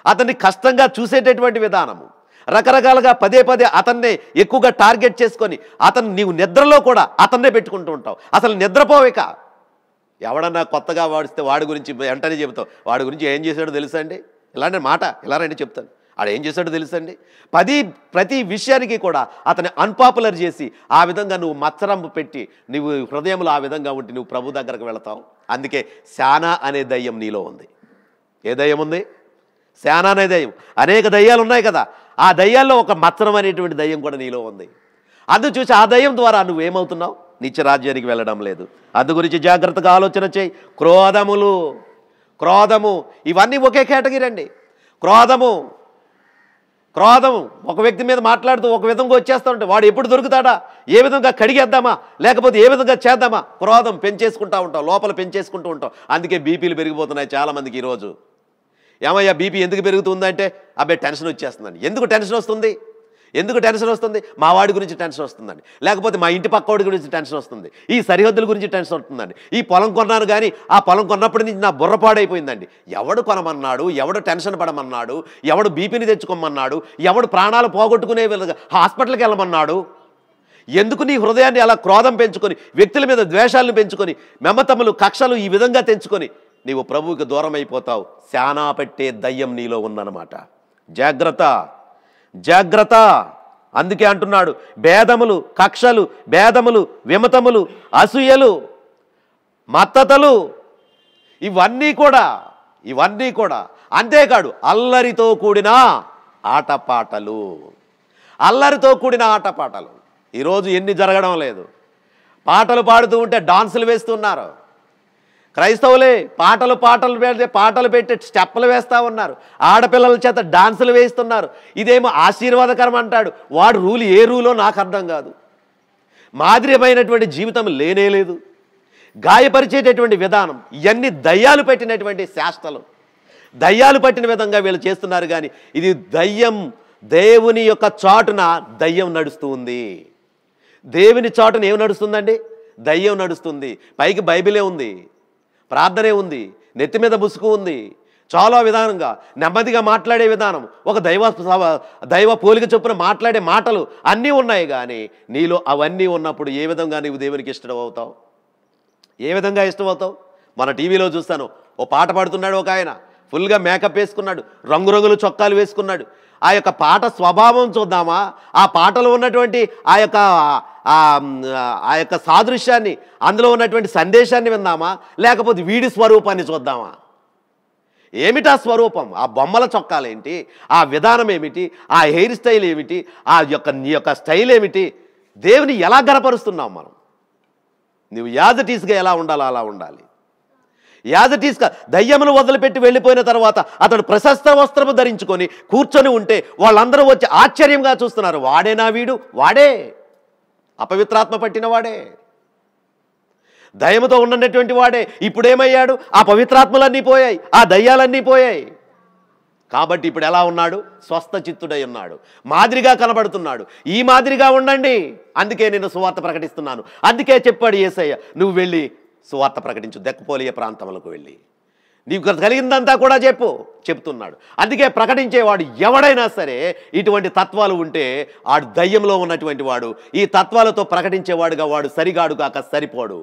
అతన్ని కష్టంగా చూసేటటువంటి విధానము, రకరకాలుగా పదే అతన్నే ఎక్కువగా టార్గెట్ చేసుకొని నీవు నిద్రలో కూడా అతన్నే పెట్టుకుంటూ ఉంటావు. అసలు నిద్రపోవేక. ఎవడన్నా కొత్తగా వాడిస్తే వాడి గురించి వెంటనే చెబుతావు, వాడి గురించి ఏం చేశాడో తెలుసండి, ఇలాంటి మాట ఇలా రండి చెప్తాను, ఆడు ఏం చేశాడో తెలుసండి. ప్రతి విషయానికి కూడా అతన్ని అన్పాపులర్ చేసి ఆ విధంగా నువ్వు మత్సరం పెట్టి నువ్వు హృదయంలో ఆ విధంగా ఉండి నువ్వు ప్రభు దగ్గరకు వెళతావు. అందుకే శానా అనే దయ్యం నీలో ఉంది. ఏ దయ్యం ఉంది? శానా అనే దయ్యం. అనేక దయ్యాలు ఉన్నాయి కదా, ఆ దయ్యాల్లో ఒక మత్సరం అనేటువంటి దయ్యం కూడా నీలో ఉంది. అందు చూసి ఆ దయ్యం ద్వారా నువ్వేమవుతున్నావు? నిత్య రాజ్యానికి వెళ్ళడం లేదు. అందు గురించి జాగ్రత్తగా ఆలోచన చేయి. క్రోధము ఇవన్నీ ఒకే కేటగిరీ అండి. క్రోధము ఒక వ్యక్తి మీద మాట్లాడుతూ ఒక విధంగా వచ్చేస్తూ ఉంటే వాడు ఎప్పుడు దొరుకుతాడా, ఏ విధంగా కడిగేద్దామా, లేకపోతే ఏ విధంగా చేద్దామా, క్రోధం పెంచేసుకుంటూ ఉంటాం, లోపల పెంచేసుకుంటూ ఉంటాం. అందుకే బీపీలు పెరిగిపోతున్నాయి చాలామందికి ఈరోజు. ఏమయ్యా బీపీ ఎందుకు పెరుగుతుందంటే అబ్బాయి టెన్షన్ వచ్చేస్తుందండి. ఎందుకు టెన్షన్ వస్తుంది? మా వాడి గురించి టెన్షన్ వస్తుందండి, లేకపోతే మా ఇంటి పక్కవాడి గురించి టెన్షన్ వస్తుంది, ఈ సరిహద్దుల గురించి టెన్షన్ వస్తుందండి, ఈ పొలం కొన్నాను కానీ ఆ పొలం కొన్నప్పటి నుంచి నా బుర్రపాడైపోయిందండి. ఎవడు కొనమన్నాడు, ఎవడు టెన్షన్ పడమన్నాడు, ఎవడు బీపీని తెచ్చుకోమన్నాడు, ఎవడు ప్రాణాలు పోగొట్టుకునే విధంగా హాస్పిటల్కి వెళ్ళమన్నాడు? ఎందుకు నీ హృదయాన్ని అలా క్రోధం పెంచుకొని, వ్యక్తుల మీద ద్వేషాలను పెంచుకొని, మెమతములు కక్షలు ఈ విధంగా తెంచుకొని నీవు ప్రభువుకి దూరం అయిపోతావు. శానా పెట్టే దయ్యం నీలో ఉందన్నమాట. జాగ్రత్త. అందుకే అంటున్నాడు, కక్షలు, విమతములు, అసూయలు, మత్తతలు ఇవన్నీ కూడా అంతేకాదు అల్లరితో కూడిన ఆటపాటలు. ఈరోజు ఎన్ని జరగడం లేదు. పాటలు పాడుతూ ఉంటే డాన్సులు వేస్తున్నారు. క్రైస్తవులే పాటలు పెట్టి స్టెప్పులు వేస్తూ ఉన్నారు. ఆడపిల్లల చేత డాన్సులు వేయిస్తున్నారు. ఇదేమో ఆశీర్వాదకరం అంటాడు వాడు. రూలు ఏ రూలో నాకు అర్థం కాదు. మాదిరిమైనటువంటి జీవితం లేనేలేదు. గాయపరిచేటటువంటి విధానం, ఇవన్నీ దయ్యాలు పెట్టినటువంటి శాస్త్రాలు, దయ్యాలు పట్టిన విధంగా వీళ్ళు చేస్తున్నారు. కానీ ఇది దయ్యం, దేవుని యొక్క చాటున దయ్యం నడుస్తూ ఉంది. దేవుని చాటున ఏం నడుస్తుందండి? దయ్యం నడుస్తుంది. పైకి బైబిలే ఉంది, ప్రార్థనే ఉంది, నెత్తి మీద ముసుగు ఉంది, చాలా విధానంగా నెమ్మదిగా మాట్లాడే విధానం, ఒక దైవ పోలిక చొప్పున మాట్లాడే మాటలు అన్నీ ఉన్నాయి. కానీ నీలో అవన్నీ ఉన్నప్పుడు ఏ విధంగా నీవు దేవునికి ఇష్టమవుతావు? ఏ విధంగా ఇష్టమవుతావు? మన టీవీలో చూస్తాను, ఓ పాట పాడుతున్నాడు ఒక ఆయన, ఫుల్గా మేకప్ వేసుకున్నాడు, రంగురంగులు చొక్కాలు వేసుకున్నాడు. ఆ యొక్క పాట స్వభావం చూద్దామా? ఆ పాటలో ఉన్నటువంటి ఆ యొక్క సాదృశ్యాన్ని, అందులో ఉన్నటువంటి సందేశాన్ని విందామా? లేకపోతే వీడి స్వరూపాన్ని చూద్దామా? ఏమిటా స్వరూపం? ఆ బొమ్మల చొక్కాలేంటి? ఆ విధానం ఏమిటి? ఆ హెయిర్ స్టైల్ ఏమిటి? నీ యొక్క స్టైల్ ఏమిటి? దేవుని ఎలా గనపరుస్తున్నావు మనం? నువ్వు యాజ్ ఇట్ ఈస్గా ఎలా ఉండాలో అలా ఉండాలి. యాజ్ ఇట్ ఈస్గా దయ్యమును వదిలిపెట్టి వెళ్ళిపోయిన తర్వాత అతడు ప్రశస్త వస్త్రము ధరించుకొని కూర్చొని ఉంటే వాళ్ళందరూ వచ్చి ఆశ్చర్యంగా చూస్తున్నారు. వాడేనా వీడు? వాడే, అపవిత్రాత్మ పట్టిన వాడే, దయ్యముతో ఉన్నటువంటి వాడే. ఇప్పుడేమయ్యాడు? ఆ పవిత్రాత్మలన్నీ పోయాయి, ఆ దయ్యాలన్నీ పోయాయి. కాబట్టి ఇప్పుడు ఎలా ఉన్నాడు? స్వస్థ చిత్తుడై ఉన్నాడు, మాదిరిగా కనబడుతున్నాడు. ఈ మాదిరిగా ఉండండి, అందుకే నేను సువార్త ప్రకటిస్తున్నాను. అందుకే చెప్పాడు యేసయ్య, నువ్వు వెళ్ళి సువార్త ప్రకటించు, దెక్కపోలియ ప్రాంతములకు వెళ్ళి నీకు కలిగిందంతా కూడా చెప్తున్నాడు. అందుకే ప్రకటించేవాడు ఎవడైనా సరే ఇటువంటి తత్వాలు ఉంటే ఆడు దయ్యంలో ఉన్నటువంటి వాడు. ఈ తత్వాలతో ప్రకటించేవాడుగా వాడు సరిగాడు కాక సరిపోడు.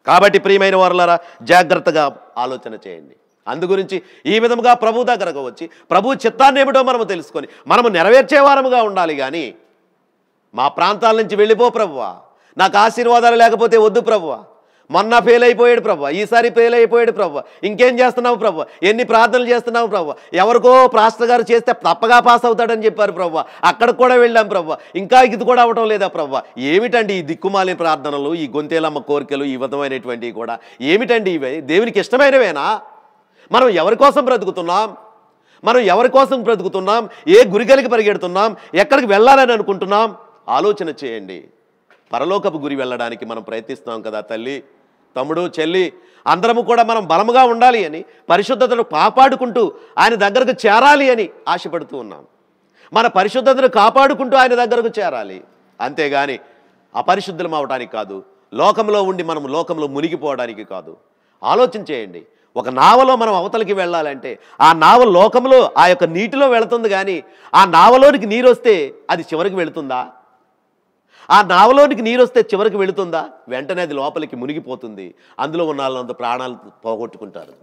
కాబట్టి ప్రియమైన వారులారా, జాగ్రత్తగా ఆలోచన చేయండి. అందుగురించి ఈ విధముగా ప్రభు దగ్గరకు వచ్చి ప్రభు చిత్తాన్ని ఏమిటో మనము తెలుసుకొని మనము నెరవేర్చేవారముగా ఉండాలి. కానీ మా ప్రాంతాల నుంచి వెళ్ళిపో ప్రభువా, నాకు ఆశీర్వాదాలు లేకపోతే వద్దు ప్రభువా, మొన్న ఫెయిల్ అయిపోయాడు ప్రభువా, ఈసారి ఫెయిల్ అయిపోయాడు ప్రభువా, ఇంకేం చేస్తున్నావు ప్రభువా, ఎన్ని ప్రార్థనలు చేస్తున్నావు ప్రభువా, ఎవరికో పాస్టర్ గారు చేస్తే తప్పగా పాస్ అవుతాడని చెప్పారు ప్రభువా, అక్కడికి కూడా వెళ్ళాం ప్రభువా, ఇంకా ఇది కూడా అవటం లేదా ప్రభువా. ఏమిటండి ఈ దిక్కుమాలిన ప్రార్థనలు, ఈ గొంతేలమ్మ కోరికలు, ఈ విధమైనటువంటివి కూడా ఏమిటండి? ఇవి దేవునికి ఇష్టమైనవేనా? మనం ఎవరి కోసం బ్రతుకుతున్నాం? ఏ గురిగలికి పరిగెడుతున్నాం? ఎక్కడికి వెళ్ళాలని అనుకుంటున్నాం? ఆలోచన చేయండి. పరలోకపు గురి వెళ్ళడానికి మనం ప్రయత్నిస్తున్నాం కదా తల్లి, తమ్ముడు, చెల్లి, అందరము కూడా మనం బలముగా ఉండాలి అని, పరిశుద్ధతను కాపాడుకుంటూ ఆయన దగ్గరకు చేరాలి అని ఆశపడుతూ ఉన్నాం. మన పరిశుద్ధతను కాపాడుకుంటూ ఆయన దగ్గరకు చేరాలి, అంతేగాని అపరిశుద్ధులం అవడానికి కాదు, లోకంలో ఉండి మనం లోకంలో మునిగిపోవడానికి కాదు. ఆలోచన చేయండి. ఒక నావలో మనం అవతలికి వెళ్ళాలంటే ఆ నావ లోకంలో ఆ యొక్క నీటిలో వెళుతుంది. కానీ ఆ నావలోనికి నీరు వస్తే అది చివరికి వెళుతుందా? ఆ నావలోనికి నీరు వస్తే చివరికి వెళుతుందా? వెంటనే అది లోపలికి మునిగిపోతుంది. అందులో ఉన్న వాళ్ళంతా ప్రాణాలు పోగొట్టుకుంటారు.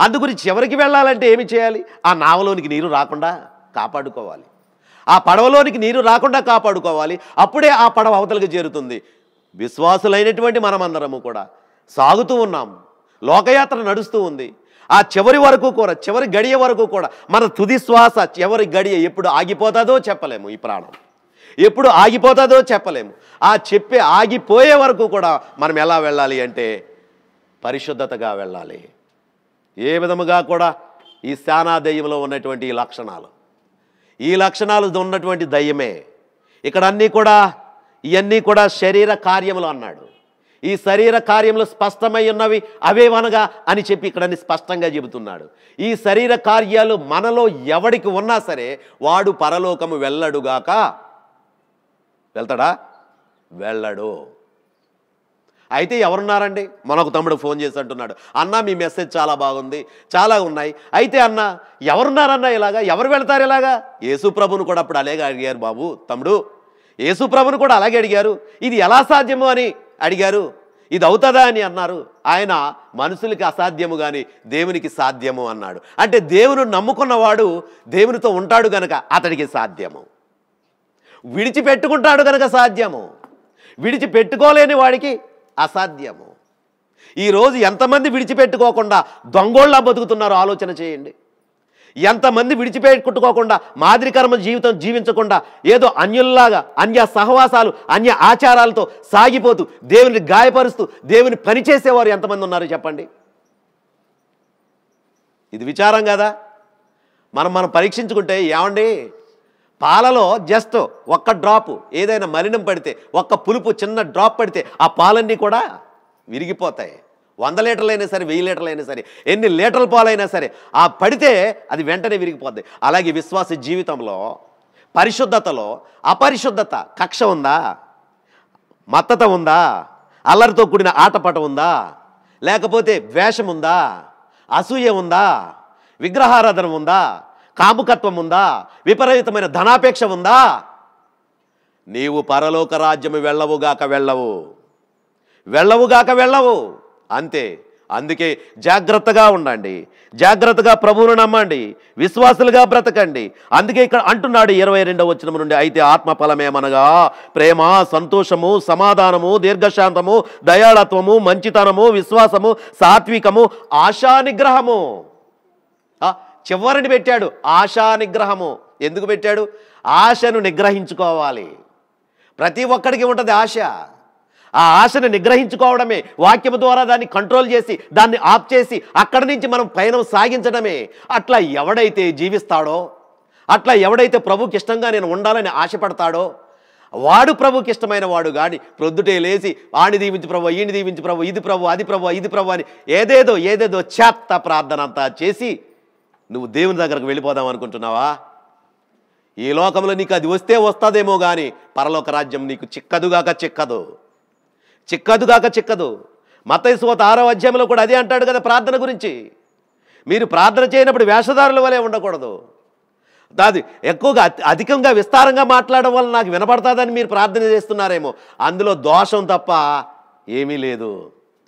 అందుగురించి చివరికి వెళ్ళాలంటే ఏమి చేయాలి? ఆ నావలోనికి నీరు రాకుండా కాపాడుకోవాలి, ఆ పడవలోనికి నీరు రాకుండా కాపాడుకోవాలి. అప్పుడే ఆ పడవ అవతలికి చేరుతుంది. విశ్వాసులైనటువంటి మనమందరము కూడా సాగుతూ ఉన్నాం, లోకయాత్ర నడుస్తూ ఉంది. ఆ చివరి వరకు కూడా, చివరి గడియ వరకు కూడా మన తుది శ్వాస, చివరి గడియ ఎప్పుడు ఆగిపోతుందో చెప్పలేము. ఈ ప్రాణం ఎప్పుడు ఆగిపోతుందో చెప్పలేము. ఆగిపోయే వరకు కూడా మనం ఎలా వెళ్ళాలి అంటే పరిశుద్ధతగా వెళ్ళాలి. ఏ విధముగా కూడా ఈ శానా దయ్యంలో ఉన్నటువంటి ఈ లక్షణాలు ఉన్నటువంటి దయ్యమే. ఇక్కడ ఇవన్నీ కూడా శరీర కార్యములు అన్నాడు. ఈ శరీర కార్యములు స్పష్టమై ఉన్నవి అవేవనగా అని చెప్పి ఇక్కడ స్పష్టంగా చెబుతున్నాడు. ఈ శరీర కార్యాలు మనలో ఎవడికి ఉన్నా సరే వాడు పరలోకము వెళ్ళడుగాక. వెళ్తాడా? వెళ్ళడు. అయితే ఎవరున్నారండి? మనకు తమ్ముడు ఫోన్ చేసి అంటున్నాడు, అన్న మీ మెసేజ్ చాలా బాగుంది, చాలా ఉన్నాయి. అయితే అన్న ఎవరున్నారన్న ఇలాగా? ఎవరు వెళ్తారు ఇలాగా? యేసుప్రభుని కూడా అప్పుడు అలాగే అడిగారు బాబు, తమ్ముడు, యేసుప్రభుని కూడా అలాగే అడిగారు. ఇది ఎలా సాధ్యము అని అడిగారు. ఇది అవుతుందా అని అన్నారు. ఆయన మనుషులకి అసాధ్యము కానీ దేవునికి సాధ్యము అన్నాడు. అంటే దేవుని నమ్ముకున్నవాడు దేవునితో ఉంటాడు గనక అతడికి సాధ్యము, విడిచిపెట్టుకుంటాడు కనుక సాధ్యము, విడిచిపెట్టుకోలేని వాడికి అసాధ్యము. ఈరోజు ఎంతమంది విడిచిపెట్టుకోకుండా దొంగోళ్ళ బతుకుతున్నారో ఆలోచన చేయండి. ఎంతమంది విడిచిపెట్టుకోకుండా మాదిరికర్మ జీవితం జీవించకుండా ఏదో అన్యుల్లాగా అన్య సహవాసాలు అన్య ఆచారాలతో సాగిపోతూ దేవుని గాయపరుస్తూ దేవుని పనిచేసేవారు ఎంతమంది ఉన్నారు చెప్పండి. ఇది విచారం కదా. మనం పరీక్షించుకుంటే ఏమండి, పాలలో జస్ట్ ఒక్క డ్రాపు ఏదైనా మలినం పడితే, ఒక్క పులుపు చిన్న డ్రాప్ పడితే ఆ పాలన్నీ కూడా విరిగిపోతాయి. 100 లీటర్లైనా సరే, 1000 లీటర్లైనా సరే, ఎన్ని లీటర్ల పాలైనా సరే ఆ పడితే అది వెంటనే విరిగిపోద్ది. అలాగే విశ్వాస జీవితంలో పరిశుద్ధతలో అపరిశుద్ధత, కక్ష ఉందా, మత్తత ఉందా, అల్లరితో కూడిన ఆటపాట ఉందా, లేకపోతే ద్వేషం ఉందా, అసూయ ఉందా, విగ్రహారాధన ఉందా, కాముకత్వం ఉందా, విపరీతమైన ధనాపేక్ష ఉందా, నీవు పరలోక రాజ్యము వెళ్ళవుగాక వెళ్ళవు అంతే. అందుకే జాగ్రత్తగా ఉండండి, జాగ్రత్తగా ప్రభువును నమ్మండి, విశ్వాసులుగా బ్రతకండి. అందుకే ఇక్కడ అంటున్నాడు 22వ వచనం నుండి, అయితే ఆత్మఫలమేమనగా ప్రేమ, సంతోషము, సమాధానము, దీర్ఘశాంతము, దయాళత్వము, మంచితనము, విశ్వాసము, సాత్వికము, ఆశా నిగ్రహము. చివరిని పెట్టాడు ఆశా నిగ్రహము. ఎందుకు పెట్టాడు? ఆశను నిగ్రహించుకోవాలి. ప్రతి ఒక్కడికి ఉంటుంది ఆశ. ఆ ఆశను నిగ్రహించుకోవడమే, వాక్యము ద్వారా దాన్ని కంట్రోల్ చేసి దాన్ని ఆఫ్ చేసి అక్కడి నుంచి మనం పయనం సాగించడమే. అట్లా ఎవడైతే జీవిస్తాడో, అట్లా ఎవడైతే ప్రభుకి ఇష్టంగా నేను ఉండాలని ఆశపడతాడో వాడు ప్రభుకి ఇష్టమైన వాడు. కానీ ప్రొద్దుటే లేచి ఆని దీవించు ప్రభు, ఈయన దీవించు ప్రభు, ఇది ప్రభు, అది ప్రభు, ఇది ప్రభు అని ఏదేదో చేత్త ప్రార్థన అంతా చేసి నువ్వు దేవుని దగ్గరకు వెళ్ళిపోదాం అనుకుంటున్నావా? ఈ లోకంలో నీకు అది వస్తే వస్తుందేమో కానీ పరలోక రాజ్యం నీకు చిక్కదుగాక. మత్తయి సువార్త 6వ అధ్యాయంలో కూడా అదే అంటాడు కదా ప్రార్థన గురించి. మీరు ప్రార్థన చేయనప్పుడు వేషధారుల వలె ఉండకూడదు. అది ఎక్కువగా అధికంగా విస్తారంగా మాట్లాడడం వల్ల నాకు వినపడుతుందని మీరు ప్రార్థన చేస్తున్నారేమో, అందులో దోషం తప్ప ఏమీ లేదు.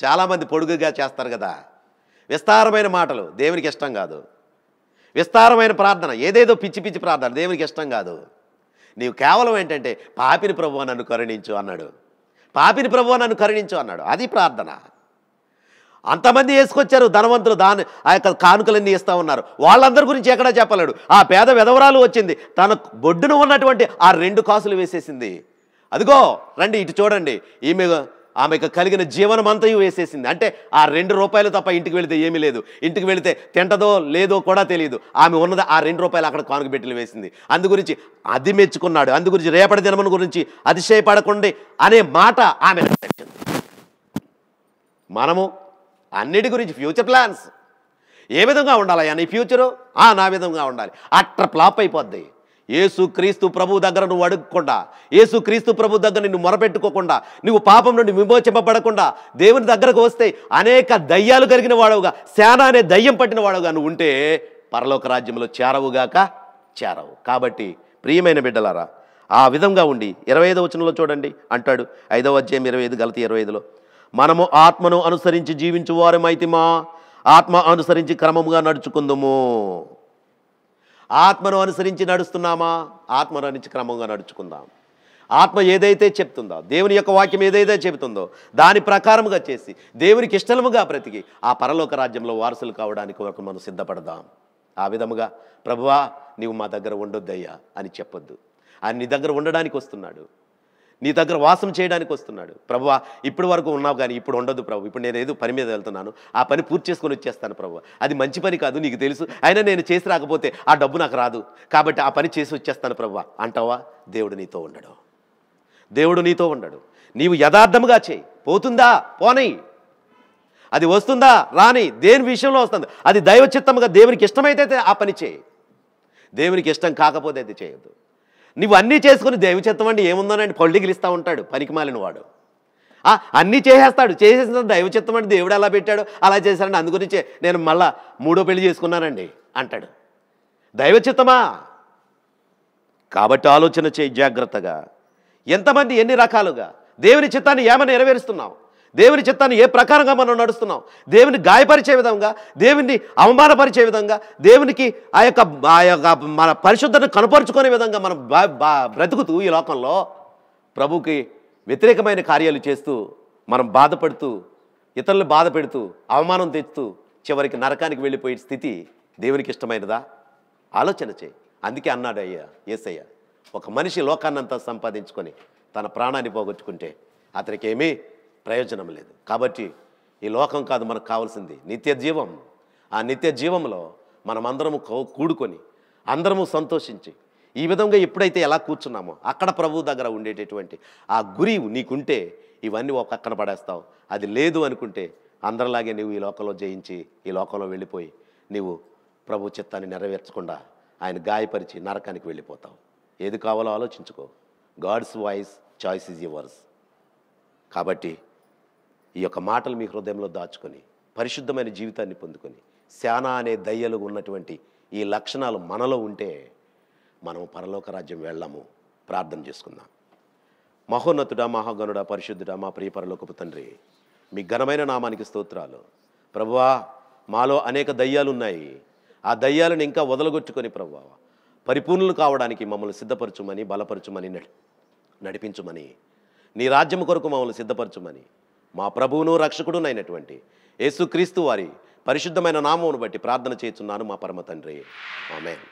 చాలామంది పొడుగుగా చేస్తారు కదా, విస్తారమైన మాటలు దేవునికి ఇష్టం కాదు. విస్తారమైన ప్రార్థన, ఏదేదో పిచ్చి పిచ్చి ప్రార్థన దేవునికి ఇష్టం కాదు. నీవు కేవలం ఏంటంటే పాపిని ప్రభువా నన్ను కరుణించు అన్నాడు, పాపిని ప్రభువా నన్ను కరుణించు అన్నాడు. అది ప్రార్థన. అంతమంది వేసుకొచ్చారు ధనవంతులు, ఆ యొక్క కానుకలన్నీ ఇస్తూ ఉన్నారు. వాళ్ళందరి గురించి ఎక్కడా చెప్పలేడు. ఆ పేద విధవరాలు వచ్చింది, తన బొడ్డున ఉన్నటువంటి ఆ 2 కాసులు వేసేసింది. అదిగో రండి ఇటు చూడండి, ఆమెకు కలిగిన జీవనం అంతయు వేసేసింది. అంటే ఆ 2 రూపాయలు తప్ప ఇంటికి వెళితే ఏమీ లేదు. ఇంటికి వెళితే తింటదో లేదో కూడా తెలియదు. ఆమె ఉన్నది ఆ 2 రూపాయలు అక్కడ కానుక పెట్టెలు వేసింది. అందు గురించి అది మెచ్చుకున్నాడు. అందు గురించి రేపటి దినమున గురించి అతిశయపడకండి అనే మాట ఆమె నచ్చింది. మనము అన్నిటి గురించి ఫ్యూచర్ ప్లాన్స్, ఏ విధంగా ఉండాలి నీ ఫ్యూచరు, నా విధంగా ఉండాలి, అట్ర ఫ్లాప్ అయిపోద్ది. యేసుక్రీస్తు ప్రభు దగ్గర నువ్వు అడుగకుండా, యేసుక్రీస్తు ప్రభు దగ్గర నిన్ను మొరపెట్టుకోకుండా, నువ్వు పాపం నుండి విమోచింపబడకుండా దేవుని దగ్గరకు వస్తే అనేక దయ్యాలు కలిగిన వాడవుగా, సేన అనే దయ్యం పట్టిన వాడవుగా నువ్వు ఉంటే పరలోక రాజ్యంలో చేరవు. కాబట్టి ప్రియమైన బిడ్డలారా, ఆ విధంగా ఉండి 25వ వచనంలో చూడండి అంటాడు, 5వ అధ్యాయం 25 గలతీ 25లో, మనము ఆత్మను అనుసరించి జీవించు వారమైతిమా, ఆత్మ అనుసరించి క్రమముగా నడుచుకుందుము. ఆత్మను అనుసరించి నడుస్తున్నామా? ఆత్మను అనుసరించి క్రమంగా నడుచుకుందాం. ఆత్మ ఏదైతే చెప్తుందో, దేవుని యొక్క వాక్యం ఏదైతే చెబుతుందో దాని ప్రకారముగా చేసి దేవునికి ఇష్టముగా బ్రతికి ఆ పరలోక రాజ్యంలో వారసులు కావడానికి వరకు మనం సిద్ధపడదాం. ఆ విధముగా ప్రభువా నీవు మా దగ్గర ఉండొద్దయ్యా అని చెప్పొద్దు. ఆయన నీ దగ్గర ఉండడానికి వస్తున్నాడు, నీ దగ్గర వాసం చేయడానికి వస్తున్నాడు. ప్రభువా ఇప్పటి వరకు ఉన్నావు కానీ ఇప్పుడు ఉండదు ప్రభు, ఇప్పుడు నేను ఏదో పని మీద వెళ్తున్నాను, ఆ పని పూర్తి చేసుకొని వచ్చేస్తాను ప్రభు, అది మంచి పని కాదు నీకు తెలుసు, అయినా నేను చేసి రాకపోతే ఆ డబ్బు నాకు రాదు, కాబట్టి ఆ పని చేసి వచ్చేస్తాను ప్రభు అంటావా? దేవుడు నీతో ఉండడు. నీవు యథార్థముగా చేయి. పోతుందా పోనీ, అది వస్తుందా రాని, దేని విషయంలో వస్తుంది, అది దైవ చిత్తముగా దేవునికి ఇష్టమైతే ఆ పని చేయి, దేవునికి ఇష్టం కాకపోతే అది చేయొద్దు. నువ్వు అన్నీ చేసుకుని దైవ చిత్తం అంటే ఏముందోనండి పొలిటికల్ ఇస్తూ ఉంటాడు పనికి మాలిన వాడు. అన్నీ చేసేసిన దైవ చిత్తం అంటే దేవుడు ఎలా పెట్టాడు అలా చేశాడండి, అందు గురించే నేను మళ్ళా 3వ పెళ్లి చేసుకున్నానండి అంటాడు. దైవ చిత్తమా? కాబట్టి ఆలోచన చేయి జాగ్రత్తగా. ఎంతమంది ఎన్ని రకాలుగా దేవుని చిత్తాన్ని ఏమని నెరవేరుస్తున్నావు, దేవుని చిత్తాన్ని ఏ ప్రకారంగా మనం నడుస్తున్నాం, దేవుని గాయపరిచే విధంగా, దేవుని అవమానపరిచే విధంగా, దేవునికి ఆ యొక్క మన పరిశుద్ధతను కనపరుచుకునే విధంగా మనం బ్రతుకుతూ ఈ లోకంలో ప్రభుకి వ్యతిరేకమైన కార్యాలు చేస్తూ మనం బాధపడుతూ, ఇతరులు బాధ పెడుతూ, అవమానం తెచ్చుతూ చివరికి నరకానికి వెళ్ళిపోయే స్థితి దేవునికి ఇష్టమైనదా? ఆలోచన చేయి. అందుకే అన్నాడు యేసయ్య, ఒక మనిషి లోకాన్నంతా సంపాదించుకొని తన ప్రాణాన్ని పోగొట్టుకుంటే అతనికి ఏమీ ప్రయోజనం లేదు. కాబట్టి ఈ లోకం కాదు మనకు కావాల్సింది, నిత్య జీవం. ఆ నిత్య జీవంలో మనమందరము కూడుకొని అందరము సంతోషించి ఈ విధంగా ఎప్పుడైతే ఎలా కూర్చున్నామో అక్కడ ప్రభువు దగ్గర ఉండేటటువంటి ఆ గురి నీకుంటే ఇవన్నీ ఒక పక్కన పడేస్తావు. అది లేదు అనుకుంటే అందరిలాగే నువ్వు ఈ లోకంలో జయించి ఈ లోకంలో వెళ్ళిపోయి నీవు ప్రభు చిత్తాన్ని నెరవేర్చకుండా ఆయన గాయపరిచి నరకానికి వెళ్ళిపోతావు. ఏది కావాలో ఆలోచించుకో. God's voice, choice is yours. కాబట్టి ఈ యొక్క మాటలు మీ హృదయంలో దాచుకొని పరిశుద్ధమైన జీవితాన్ని పొందుకొని శానా అనే దయ్యలు ఉన్నటువంటి ఈ లక్షణాలు మనలో ఉంటే మనం పరలోక రాజ్యం వెళ్ళము. ప్రార్థన చేసుకుందాం. మహోన్నతుడా, మహాగణుడా, పరిశుద్ధుడా, మా ప్రియ పరలోకపు తండ్రి, మీ ఘనమైన నామానికి స్తోత్రాలు. ప్రభువా, మాలో అనేక దయ్యాలు ఉన్నాయి. ఆ దయ్యాలను ఇంకా వదలగొట్టుకొని ప్రభువా పరిపూర్ణులు కావడానికి మమ్మల్ని సిద్ధపరచుమని, బలపరచుమని, నడిపించుమని, నీ రాజ్యం కొరకు మమ్మల్ని సిద్ధపరచుమని మా ప్రభువును రక్షకుడునైనటువంటి యేసుక్రీస్తు వారి పరిశుద్ధమైన నామమును బట్టి ప్రార్థన చేస్తున్నాను మా పరమ తండ్రి. ఆమేన్.